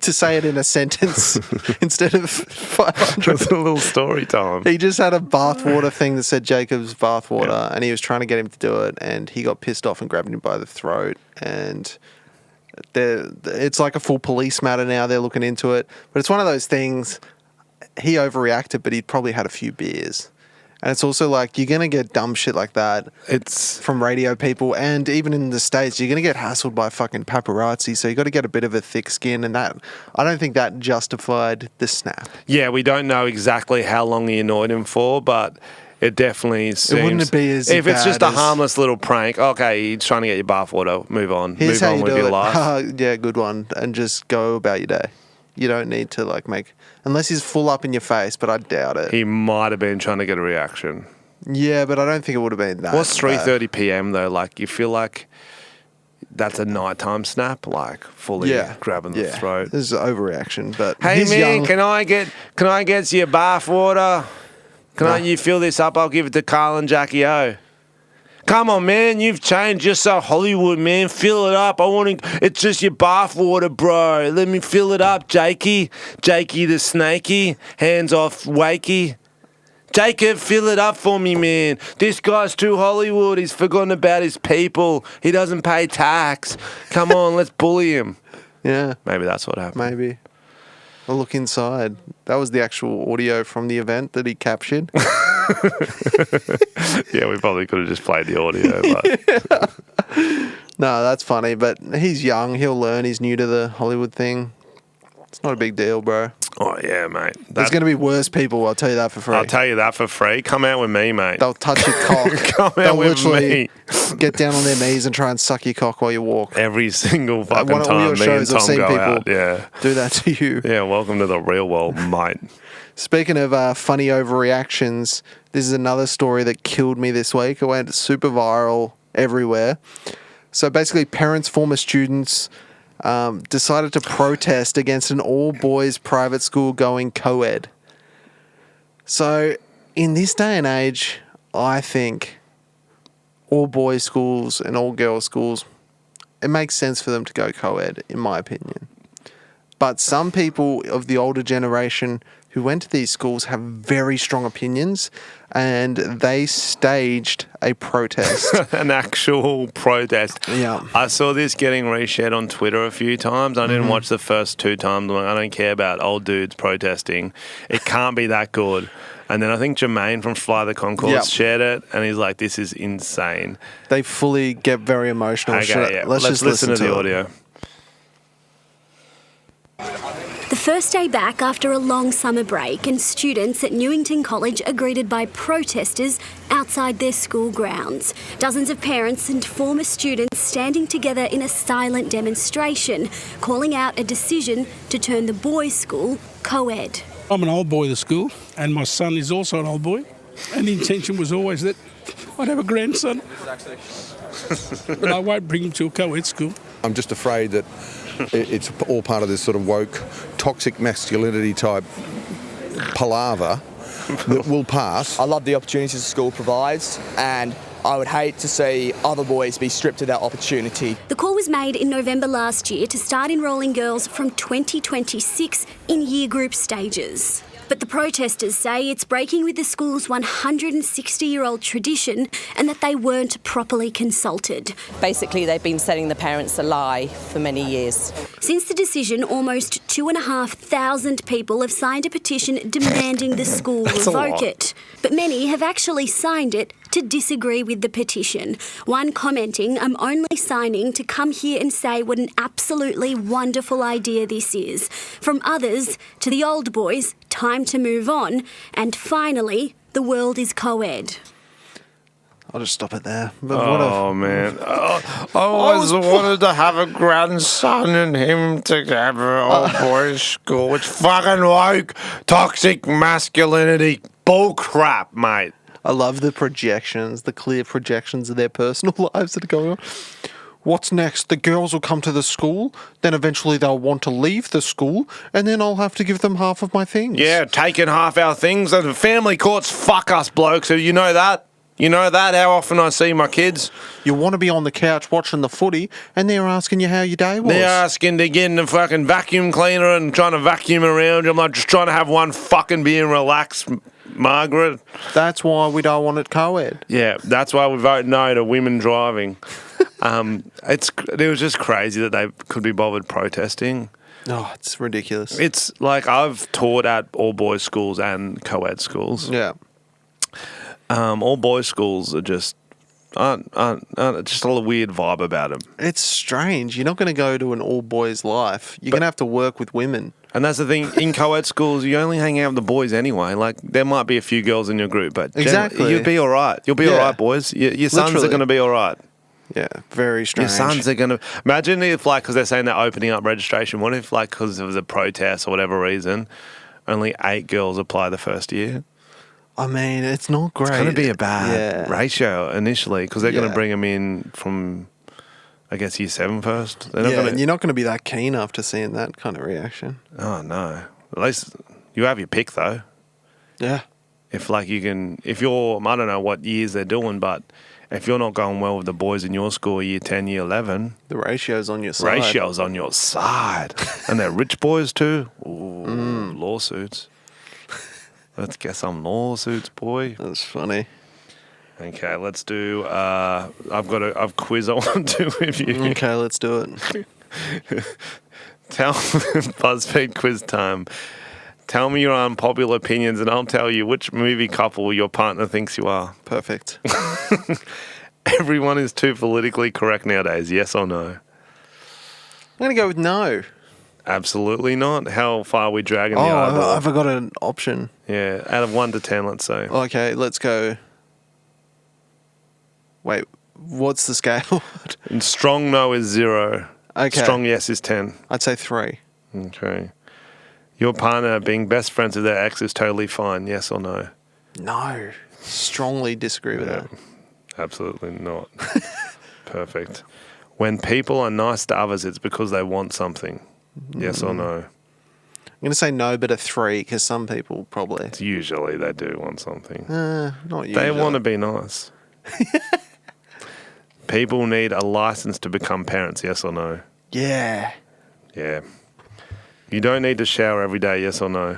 to say it in a sentence instead of 500. It's a little story time. He just had a bathwater thing that said Jacob's bathwater, and he was trying to get him to do it, and he got pissed off and grabbed him by the throat, and it's like a full police matter now. They're looking into it. But it's one of those things, he overreacted, but he'd probably had a few beers. And it's also like, you're going to get dumb shit like that from radio people. And even in the States, you're going to get hassled by fucking paparazzi. So you got to get a bit of a thick skin. And that, I don't think that justified the snap. Yeah, we don't know exactly how long he annoyed him for, but it definitely seems... It wouldn't be as if bad it's just a as, harmless little prank, okay, he's trying to get your bathwater, move on. Here's move how on you with do your it. life. Yeah, good one. And just go about your day. You don't need to like make... Unless he's full up in your face, but I doubt it. He might have been trying to get a reaction. Yeah, but I don't think it would have been that. What's 3:30 p.m. though? Like, you feel like that's a nighttime snap, like fully grabbing the throat. This is an overreaction, but hey he's man, young. can I get your bath water? You fill this up? I'll give it to Carl and Jackie O. Come on, man, you've changed. You're so Hollywood, man. Fill it up. It's just your bath water, bro. Let me fill it up, Jakey. Jakey the snaky. Hands off, Wakey. Jacob, fill it up for me, man. This guy's too Hollywood. He's forgotten about his people. He doesn't pay tax. Come on, let's bully him. Yeah. Maybe that's what happened. Maybe. I'll look inside. That was the actual audio from the event that he captured. Yeah, we probably could have just played the audio. But No, that's funny, but he's young. He'll learn. He's new to the Hollywood thing. It's not a big deal, bro. Oh, yeah, mate. There's going to be worse people, I'll tell you that for free. I'll tell you that for free. Come out with me, mate. They'll touch your cock. Come They'll out with me. get down on their knees and try and suck your cock while you walk. Every single fucking One of all time your me and shows, I've Tom seen go people out. Yeah. do that to you. Yeah, welcome to the real world, mate. Speaking of funny overreactions, this is another story that killed me this week. It went super viral everywhere. So basically, parents, former students decided to protest against an all-boys private school going co-ed. So in this day and age, I think all-boys schools and all-girls schools, it makes sense for them to go co-ed, in my opinion. But some people of the older generation who went to these schools have very strong opinions, and they staged a protest. An actual protest. Yeah. I saw this getting reshared on Twitter a few times. I didn't watch the first 2 times. I don't care about old dudes protesting. It can't be that good. And then I think Jermaine from Fly the Concourse shared it, and he's like, this is insane. They fully get very emotional. Okay, yeah. Let's just listen to the audio. The first day back after a long summer break, and students at Newington College are greeted by protesters outside their school grounds. Dozens of parents and former students standing together in a silent demonstration, calling out a decision to turn the boys' school co-ed. I'm an old boy of the school, and my son is also an old boy, and the intention was always that I'd have a grandson, but I won't bring him to a co-ed school. I'm just afraid that it's all part of this sort of woke, toxic masculinity type palaver that will pass. I love the opportunities the school provides, and I would hate to see other boys be stripped of that opportunity. The call was made in November last year to start enrolling girls from 2026 in year group stages. But the protesters say it's breaking with the school's 160-year-old tradition and that they weren't properly consulted. Basically, they've been selling the parents a lie for many years. Since the decision, almost 2,500 people have signed a petition demanding the school revoke it. But many have actually signed it to disagree with the petition. One commenting, "I'm only signing to come here and say what an absolutely wonderful idea this is." From others, to the old boys, time to move on. And finally, the world is co-ed. I'll just stop it there. But Man. I always wanted to have a grandson and him together. Oh, boys' school. It's fucking woke. Toxic masculinity. Bull crap, mate. I love the projections, the clear projections of their personal lives that are going on. What's next? The girls will come to the school, then eventually they'll want to leave the school, and then I'll have to give them half of my things. Yeah, taking half our things. And the family courts, fuck us blokes. You know that? You know that? How often I see my kids? You want to be on the couch watching the footy, and they're asking you how your day was. They're asking to get in the fucking vacuum cleaner and trying to vacuum around. I'm like, just trying to have one fucking beer and relax, Margaret. That's why we don't want it co-ed. Yeah, that's why we vote no to women driving. It was just crazy that they could be bothered protesting. Oh, it's ridiculous. It's like I've taught at all boys schools and co-ed schools. Yeah. All boys schools are just aren't just a weird vibe about them. It's strange. You're not going to go to an all-boys life. You're going to have to work with women. And that's the thing, in co-ed schools, you only hang out with the boys anyway. Like, there might be a few girls in your group, but exactly, you'll be all right. You'll be all right, boys. Your sons are going to be all right. Yeah, very strange. Your sons are going to... Imagine if, like, because they're saying they're opening up registration, what if, like, because it was a protest or whatever reason, only 8 girls apply the first year? I mean, it's not great. It's going to be a bad ratio initially, because they're going to bring them in from... I guess year 7 first. And you're not going to be that keen after seeing that kind of reaction. Oh, no. At least you have your pick, though. Yeah. If, like, you can... If you're... I don't know what years they're doing, but if you're not going well with the boys in your school, year 10, year 11... The ratio's on your side. Ratio's on your side. And they're rich boys, too. Ooh, lawsuits. Let's get some lawsuits, boy. That's funny. Okay, let's do... I've got a quiz I want to do with you. Okay, let's do it. Tell BuzzFeed quiz time. Tell me your unpopular opinions and I'll tell you which movie couple your partner thinks you are. Perfect. Everyone is too politically correct nowadays. Yes or no? I'm going to go with no. Absolutely not. How far are we dragging the Oh, eyeball? I forgot an option. Yeah, out of 1 to 10, let's say. Okay, let's go. Wait, what's the scale? And strong no is 0. Okay. Strong yes is 10. I'd say 3. Okay. Your partner being best friends with their ex is totally fine. Yes or no? No. Strongly disagree with that. Absolutely not. Perfect. When people are nice to others, it's because they want something. Yes or no? I'm going to say no, but a 3, because some people probably. Usually they do want something. Not usually. They want to be nice. People need a license to become parents. Yes or no? Yeah. Yeah. You don't need to shower every day. Yes or no?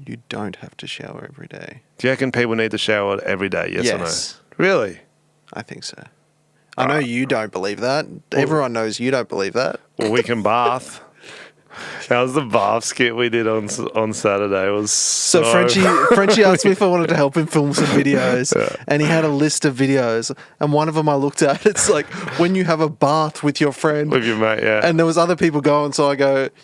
You don't have to shower every day. Do you reckon people need to shower every day? Yes or no? Yes. Really? I think so. I know you don't believe that. Everyone knows you don't believe that. Well, we can bath. That was the bath skit we did on Saturday. It was So Frenchy asked me if I wanted to help him film some videos, and he had a list of videos, and one of them I looked at. It's like when you have a bath with your friend, with your mate, yeah. and there was other people going. So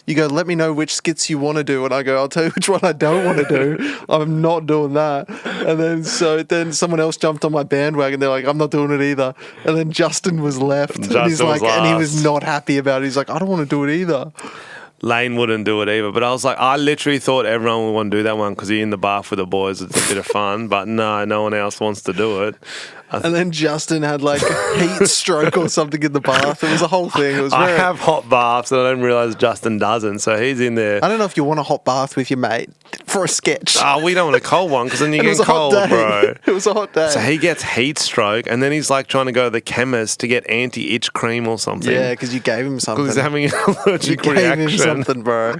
you go, let me know which skits you want to do, and I go, I'll tell you which one I don't want to do. I'm not doing that. And then someone else jumped on my bandwagon. They're like, I'm not doing it either. And then Justin was left, and he was not happy about it. He's like, I don't want to do it either. Lane wouldn't do it either, but I was like, I literally thought everyone would want to do that one because you're in the bath with the boys. It's a bit of fun, but no one else wants to do it. And then Justin had like a heat stroke or something in the bath. It was a whole thing. It was I have hot baths and I didn't realise Justin doesn't, so he's in there. I don't know if you want a hot bath with your mate for a sketch. Oh, we don't want a cold one because then you get cold, bro. It was a hot day. So he gets heat stroke and then he's like trying to go to the chemist to get anti-itch cream or something. Yeah, because you gave him something. Because he's having an allergic reaction. You gave him something, bro.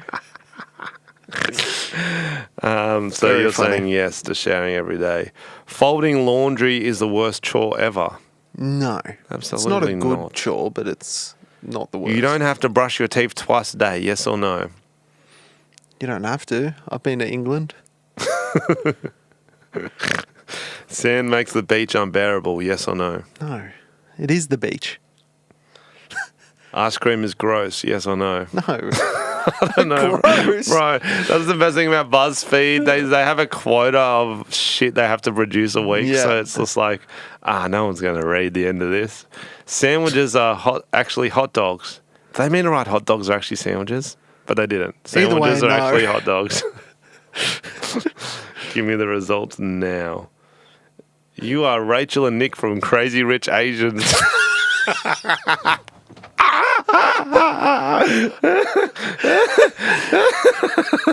So you're saying yes to showering every day. Folding laundry is the worst chore ever. No. Absolutely it's not a good chore, but it's not the worst. You don't have to brush your teeth twice a day, yes or no? You don't have to. I've been to England. Sand makes the beach unbearable, yes or no? No. It is the beach. Ice cream is gross, yes or no? No. I don't know. Gross. Right. That's the best thing about BuzzFeed. They have a quota of shit they have to produce a week. Yeah. So it's just like, no one's going to read the end of this. Sandwiches are actually hot dogs. They mean to write hot dogs are actually sandwiches, but they didn't. Sandwiches are actually hot dogs. Give me the results now. You are Rachel and Nick from Crazy Rich Asians.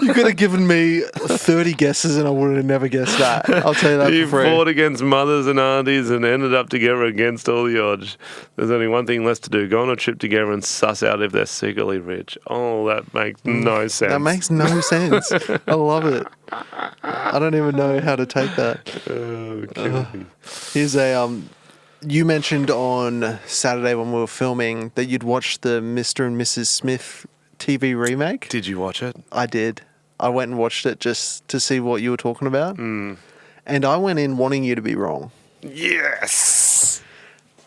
You could have given me 30 guesses and I would have never guessed that. I'll tell you that You for free. fought against mothers and aunties and ended up together against all the odds. There's only one thing left to do. Go on a trip together and suss out if they're secretly rich. Oh, that makes no sense. That makes no sense. I love it. I don't even know how to take that. Okay. Here's a... You mentioned on Saturday when we were filming that you'd watched the Mr. and Mrs. Smith TV remake. Did you watch it? I did. I went and watched it just to see what you were talking about. And I went in wanting you to be wrong. Yes.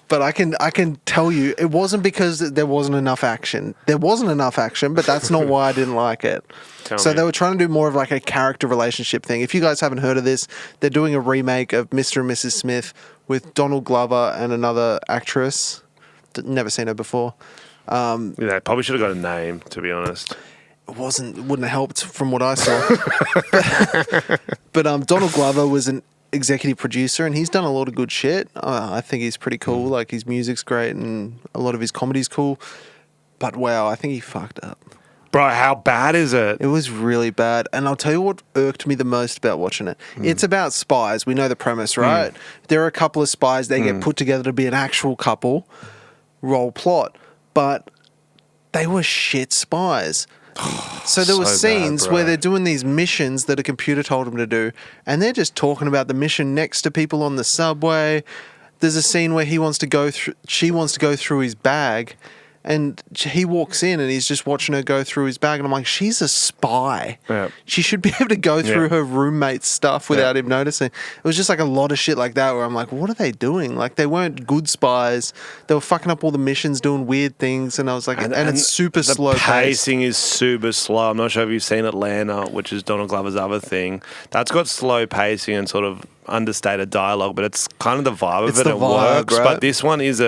But I can tell you, it wasn't because there wasn't enough action. There wasn't enough action, but that's not why I didn't like it. Tell me. They were trying to do more of like a character relationship thing. If you guys haven't heard of this, they're doing a remake of Mr. and Mrs. Smith with Donald Glover and another actress. Never seen her before. Yeah, probably should have got a name, to be honest. It wouldn't have helped from what I saw. but Donald Glover was an executive producer and he's done a lot of good shit. I think he's pretty cool. Like his music's great and a lot of his comedy's cool. But wow, I think he fucked up. Bro, how bad is it? It was really bad. And I'll tell you what irked me the most about watching it. It's about spies. We know the premise, right? There are a couple of spies. They get put together to be an actual couple. Role plot. But they were shit spies. So there were scenes where they're doing these missions that a computer told them to do. And they're just talking about the mission next to people on the subway. There's a scene where she wants to go through his bag. And he walks in and he's just watching her go through his bag. And I'm like, she's a spy. Yeah. She should be able to go through Yeah. her roommate's stuff without him noticing. It was just like a lot of shit like that where I'm like, what are they doing? Like, they weren't good spies. They were fucking up all the missions, doing weird things. And I was like, and it's super slow The paced. pacing is super slow. I'm not sure if you've seen Atlanta, which is Donald Glover's other thing. That's got slow pacing and sort of understated dialogue, but it's kind of the vibe of It's it. the It vibe, works. right? But this one is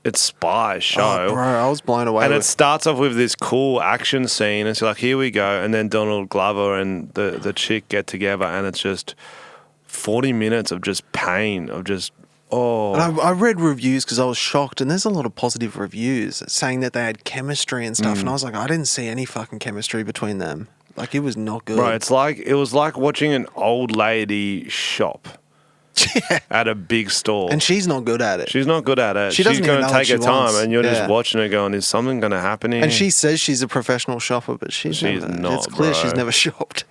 it's spy show. Oh, bro, I was blown away. And with it starts off with this cool action scene. It's like, here we go. And then Donald Glover and the chick get together, and it's just 40 minutes of just pain, of just, oh. And I read reviews because I was shocked, and there's a lot of positive reviews saying that they had chemistry and stuff. And I was like, I didn't see any fucking chemistry between them. Like, it was not good. Bro, it was like watching an old lady shop at a big store. And she's not good at it. She's not good at it. She doesn't She's even going know to what take she her time, wants. and you're Yeah. just watching her going, is something going to happen here? And she says she's a professional shopper, but she's never, not, it's clear bro. she's never shopped.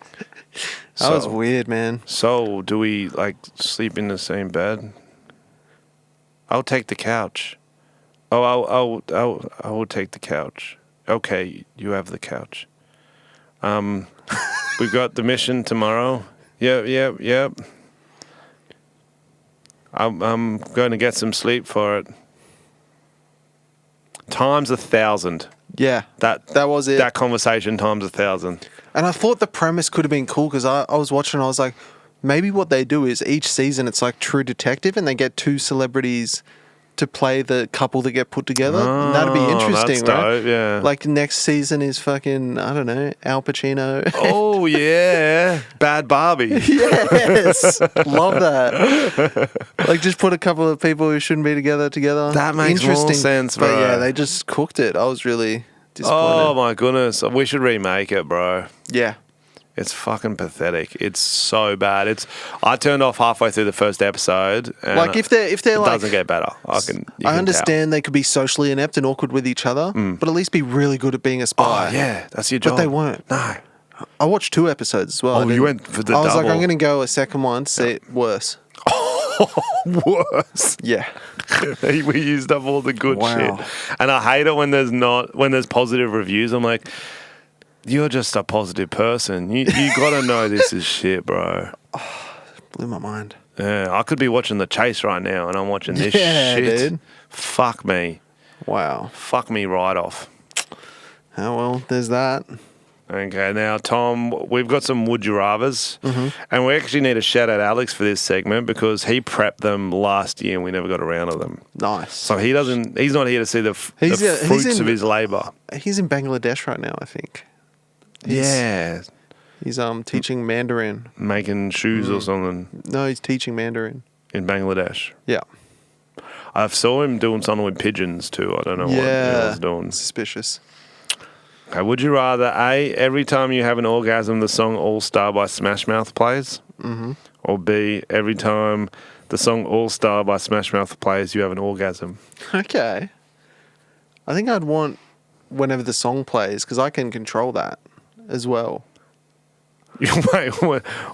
That was weird, man. So, do we, like, sleep in the same bed? I'll take the couch. Oh, I will take the couch. Okay, you have the couch. We've got the mission tomorrow. Yep. I'm going to get some sleep for it. Times 1,000. Yeah, that was it. That conversation times 1,000. And I thought the premise could have been cool because I was watching and I was like, maybe what they do is each season it's like True Detective and they get two celebrities to play the couple that get put together. That'd be interesting, that's right? dope, yeah. Like next season is fucking, I don't know, Al Pacino. Oh, yeah. Bad Barbie. Yes. Love that. Like just put a couple of people who shouldn't be together. That makes more sense, But bro. yeah, they just cooked it. I was really disappointed. Oh, my goodness. We should remake it, bro. Yeah. It's fucking pathetic. It's so bad. I turned off halfway through the first episode. And Like if they're it like, doesn't get better. I understand they could be socially inept and awkward with each other, but at least be really good at being a spy. Oh, yeah. That's your job. But they weren't. No. I watched 2 episodes as well. Oh, you went for the I was like, double. I'm going to go a second one, see it worse. Worse. Yeah. We used up all the good Wow. shit. And I hate it when there's positive reviews. I'm like, you're just a positive person. You got to know this is shit, bro. Blew my mind. Yeah, I could be watching The Chase right now, and I'm watching this Yeah, shit. dude. Fuck me. Wow. Fuck me right off. Oh, well, there's that. Okay, now, Tom, we've got some would you rathers, Mm-hmm. and we actually need to shout out Alex for this segment because he prepped them last year and we never got around to them. Nice. So he's not here to see the He's fruits in- of his labour. He's in Bangladesh right now, I think. Yeah, He's teaching Mandarin. making shoes or something No, he's teaching Mandarin. in Bangladesh. Yeah. I saw him doing something with pigeons too. I don't know what he was doing. Suspicious. Okay, would you rather A, every time you have an orgasm, the song All Star by Smash Mouth plays? Mm-hmm. Or B, every time the song All Star by Smash Mouth plays, you have an orgasm? Okay. I think I'd want whenever the song plays because I can control that as well. Wait,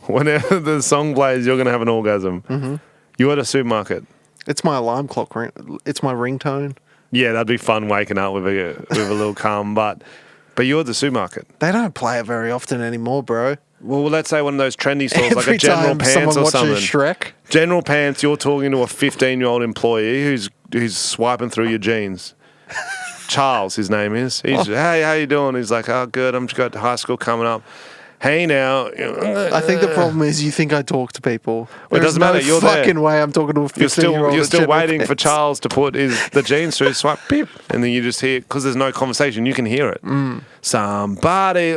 whenever the song plays, you're going to have an orgasm. Mm-hmm. You're at a supermarket. It's my alarm clock ring. It's my ringtone. Yeah, that'd be fun waking up with a little calm, but you're at the supermarket. They don't play it very often anymore, bro. Well, let's say one of those trendy stores, like Every a General time Pants someone or watches something. Shrek. General Pants, you're talking to a 15-year-old employee who's swiping through your jeans. Charles, his name is. He's, hey, how you doing? He's like, oh, good. I'm just got to high school coming up. Hey, now. I think the problem is you think I talk to people. Well, it doesn't matter. You're there. fucking way I'm talking to a 15-year-old. You're still at General waiting for Pants. Charles to put the jeans through, swipe, beep, and then you just hear, because there's no conversation, you can hear it. Somebody.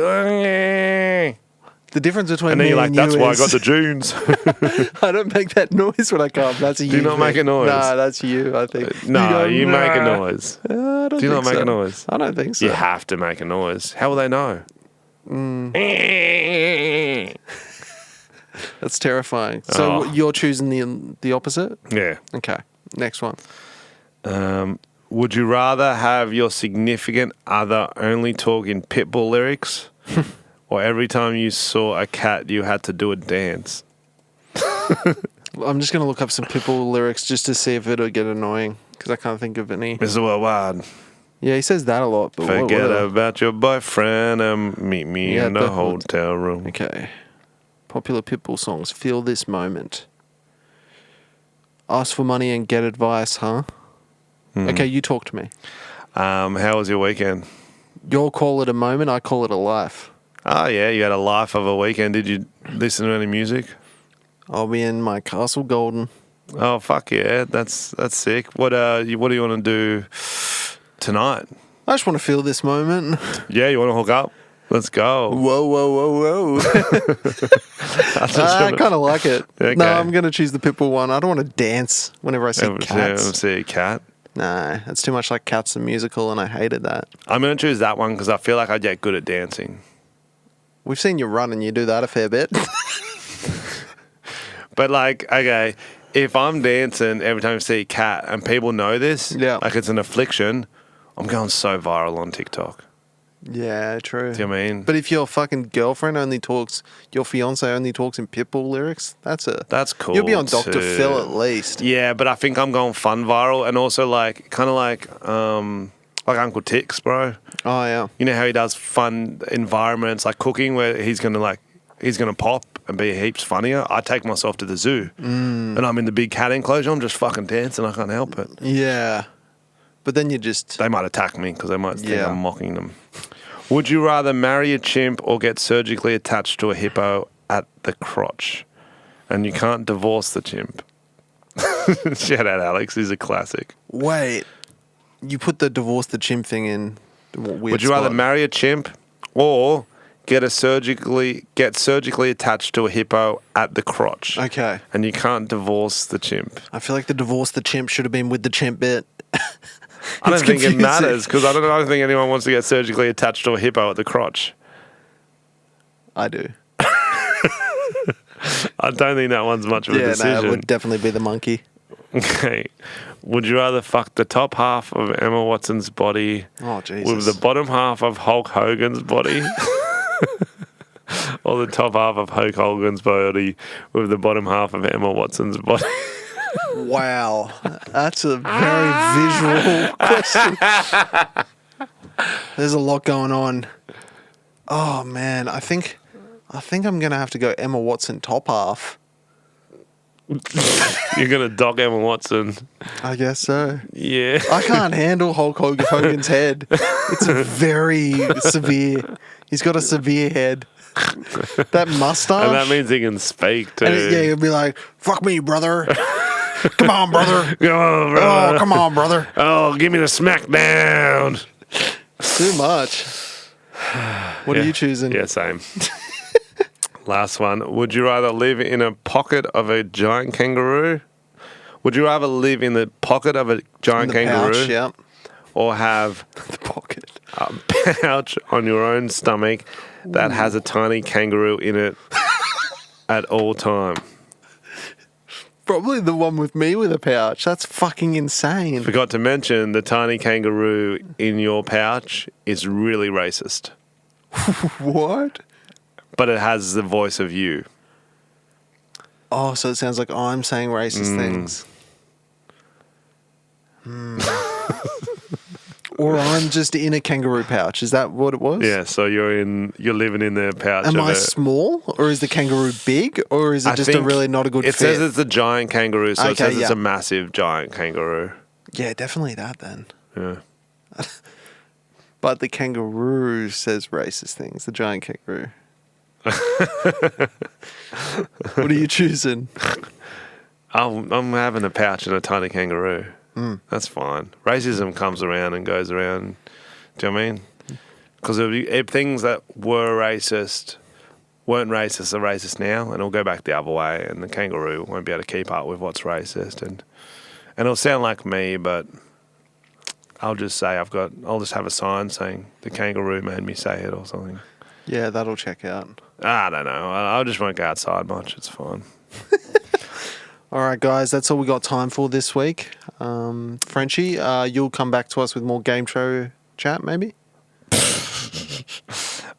The difference between And then me you're like, and that's you why I is got the jeans. I don't make that noise when I come. That's a you. Do you not make a noise? Nah, that's you, I think. No, go, you make a "Nah." noise. I don't Do you not think make a so. noise? I don't think so. You have to make a noise. How will they know? That's terrifying. So Oh. you're choosing the opposite? Yeah. Okay. Next one. Would you rather have your significant other only talk in Pitbull lyrics, or every time you saw a cat you had to do a dance? I'm just going to look up some Pitbull lyrics just to see if it'll get annoying because I can't think of any. Mr. Worldwide, Yeah, he says that a lot. But Forget about your boyfriend and meet me in the hotel room. Okay. Popular Pitbull songs. Feel this moment. Ask for money and get advice, huh? Okay, you talk to me. How was your weekend? You'll call it a moment, I call it a life. Oh, yeah, you had a life of a weekend. Did you listen to any music? I'll be in my Castle Golden. Oh, fuck yeah. That's sick. What do you want to do tonight? I just want to feel this moment. Yeah, you want to hook up? Let's go. Whoa, whoa, whoa, whoa. I kind of like it. Okay. No, I'm going to choose the Pitbull one. I don't want to dance whenever I see cats. See a cat? Nah, it's too much like Cats the Musical, and I hated that. I'm going to choose that one because I feel like I get good at dancing. We've seen you run, and you do that a fair bit. But, like, okay, if I'm dancing every time I see a cat and people know this, like it's an affliction, I'm going so viral on TikTok. Yeah, true. Do you know what I mean? But if your fucking girlfriend your fiance only talks in Pitbull lyrics, that's cool. You'll be on Dr. Phil at least. Yeah, but I think I'm going fun viral and also like kind of like Uncle Tix, bro. Oh yeah. You know how he does fun environments like cooking where he's gonna pop and be heaps funnier. I take myself to the zoo and I'm in the big cat enclosure. I'm just fucking dancing. I can't help it. Yeah. But then they might attack me because they might think I'm mocking them. Would you rather marry a chimp or get surgically attached to a hippo at the crotch? And you can't divorce the chimp. Shout out Alex, he's a classic. Wait, you put the divorce the chimp thing in Would you rather marry a chimp or get surgically attached to a hippo at the crotch? Okay. And you can't divorce the chimp. I feel like the divorce the chimp should have been with the chimp bit. I don't think it matters because I don't think anyone wants to get surgically attached to a hippo at the crotch. I do. I don't think that one's much of a decision. Yeah, no, it would definitely be the monkey. Okay. Would you rather fuck the top half of Emma Watson's body with the bottom half of Hulk Hogan's body? Or the top half of Hulk Hogan's body with the bottom half of Emma Watson's body? Wow, that's a very visual question. There's a lot going on. Oh man, I think I'm gonna have to go Emma Watson top half. You're gonna dog Emma Watson. I guess so. Yeah. I can't handle Hulk Hogan's head. It's very severe. He's got a severe head. That mustache. And that means he can speak too. He'll be like, "Fuck me, brother." Come on, brother. Come on, brother. Oh, come on, brother. Oh, give me the smackdown. Too much. What are you choosing? Yeah, same. Last one. Would you rather live in a pocket of a giant kangaroo? Would you rather live in the pocket of a giant kangaroo? Pouch, yeah. Or have the pocket. A pouch on your own stomach that has a tiny kangaroo in it at all time? Probably the one with me with a pouch. That's fucking insane. Forgot to mention the tiny kangaroo in your pouch is really racist. What? But it has the voice of you. Oh, so it sounds like I'm saying racist things. Or I'm just in a kangaroo pouch. Is that what it was? Yeah, so you're living in the pouch. Am I small? Or is the kangaroo big? Or is it just a really not a good fit? It says it's a giant kangaroo, so it says it's a massive giant kangaroo. Yeah, definitely that then. Yeah. But the kangaroo says racist things. The giant kangaroo. What are you choosing? I'm having a pouch and a tiny kangaroo. That's fine. Racism comes around and goes around. Do you know what I mean? Because if things that weren't racist are racist now, and it'll go back the other way, and the kangaroo won't be able to keep up with what's racist, and it'll sound like me, but I'll just say I'll just have a sign saying the kangaroo made me say it or something. Yeah, that'll check out. I don't know. I just won't go outside much. It's fine. All right, guys, that's all we got time for this week. Frenchy, you'll come back to us with more game show chat, maybe?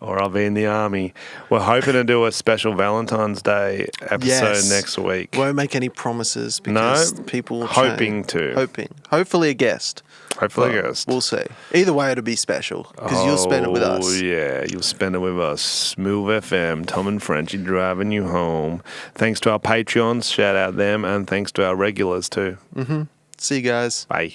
All or I'll be in the army. We're hoping to do a special Valentine's Day episode next week. Won't make any promises because people will hoping change. Hopefully a guest. Hopefully a guest. We'll see. Either way, it'll be special because you'll spend it with us. Oh, yeah. You'll spend it with us. Smooth FM, Tom and Frenchy driving you home. Thanks to our Patreons. Shout out them. And thanks to our regulars too. See you guys. Bye.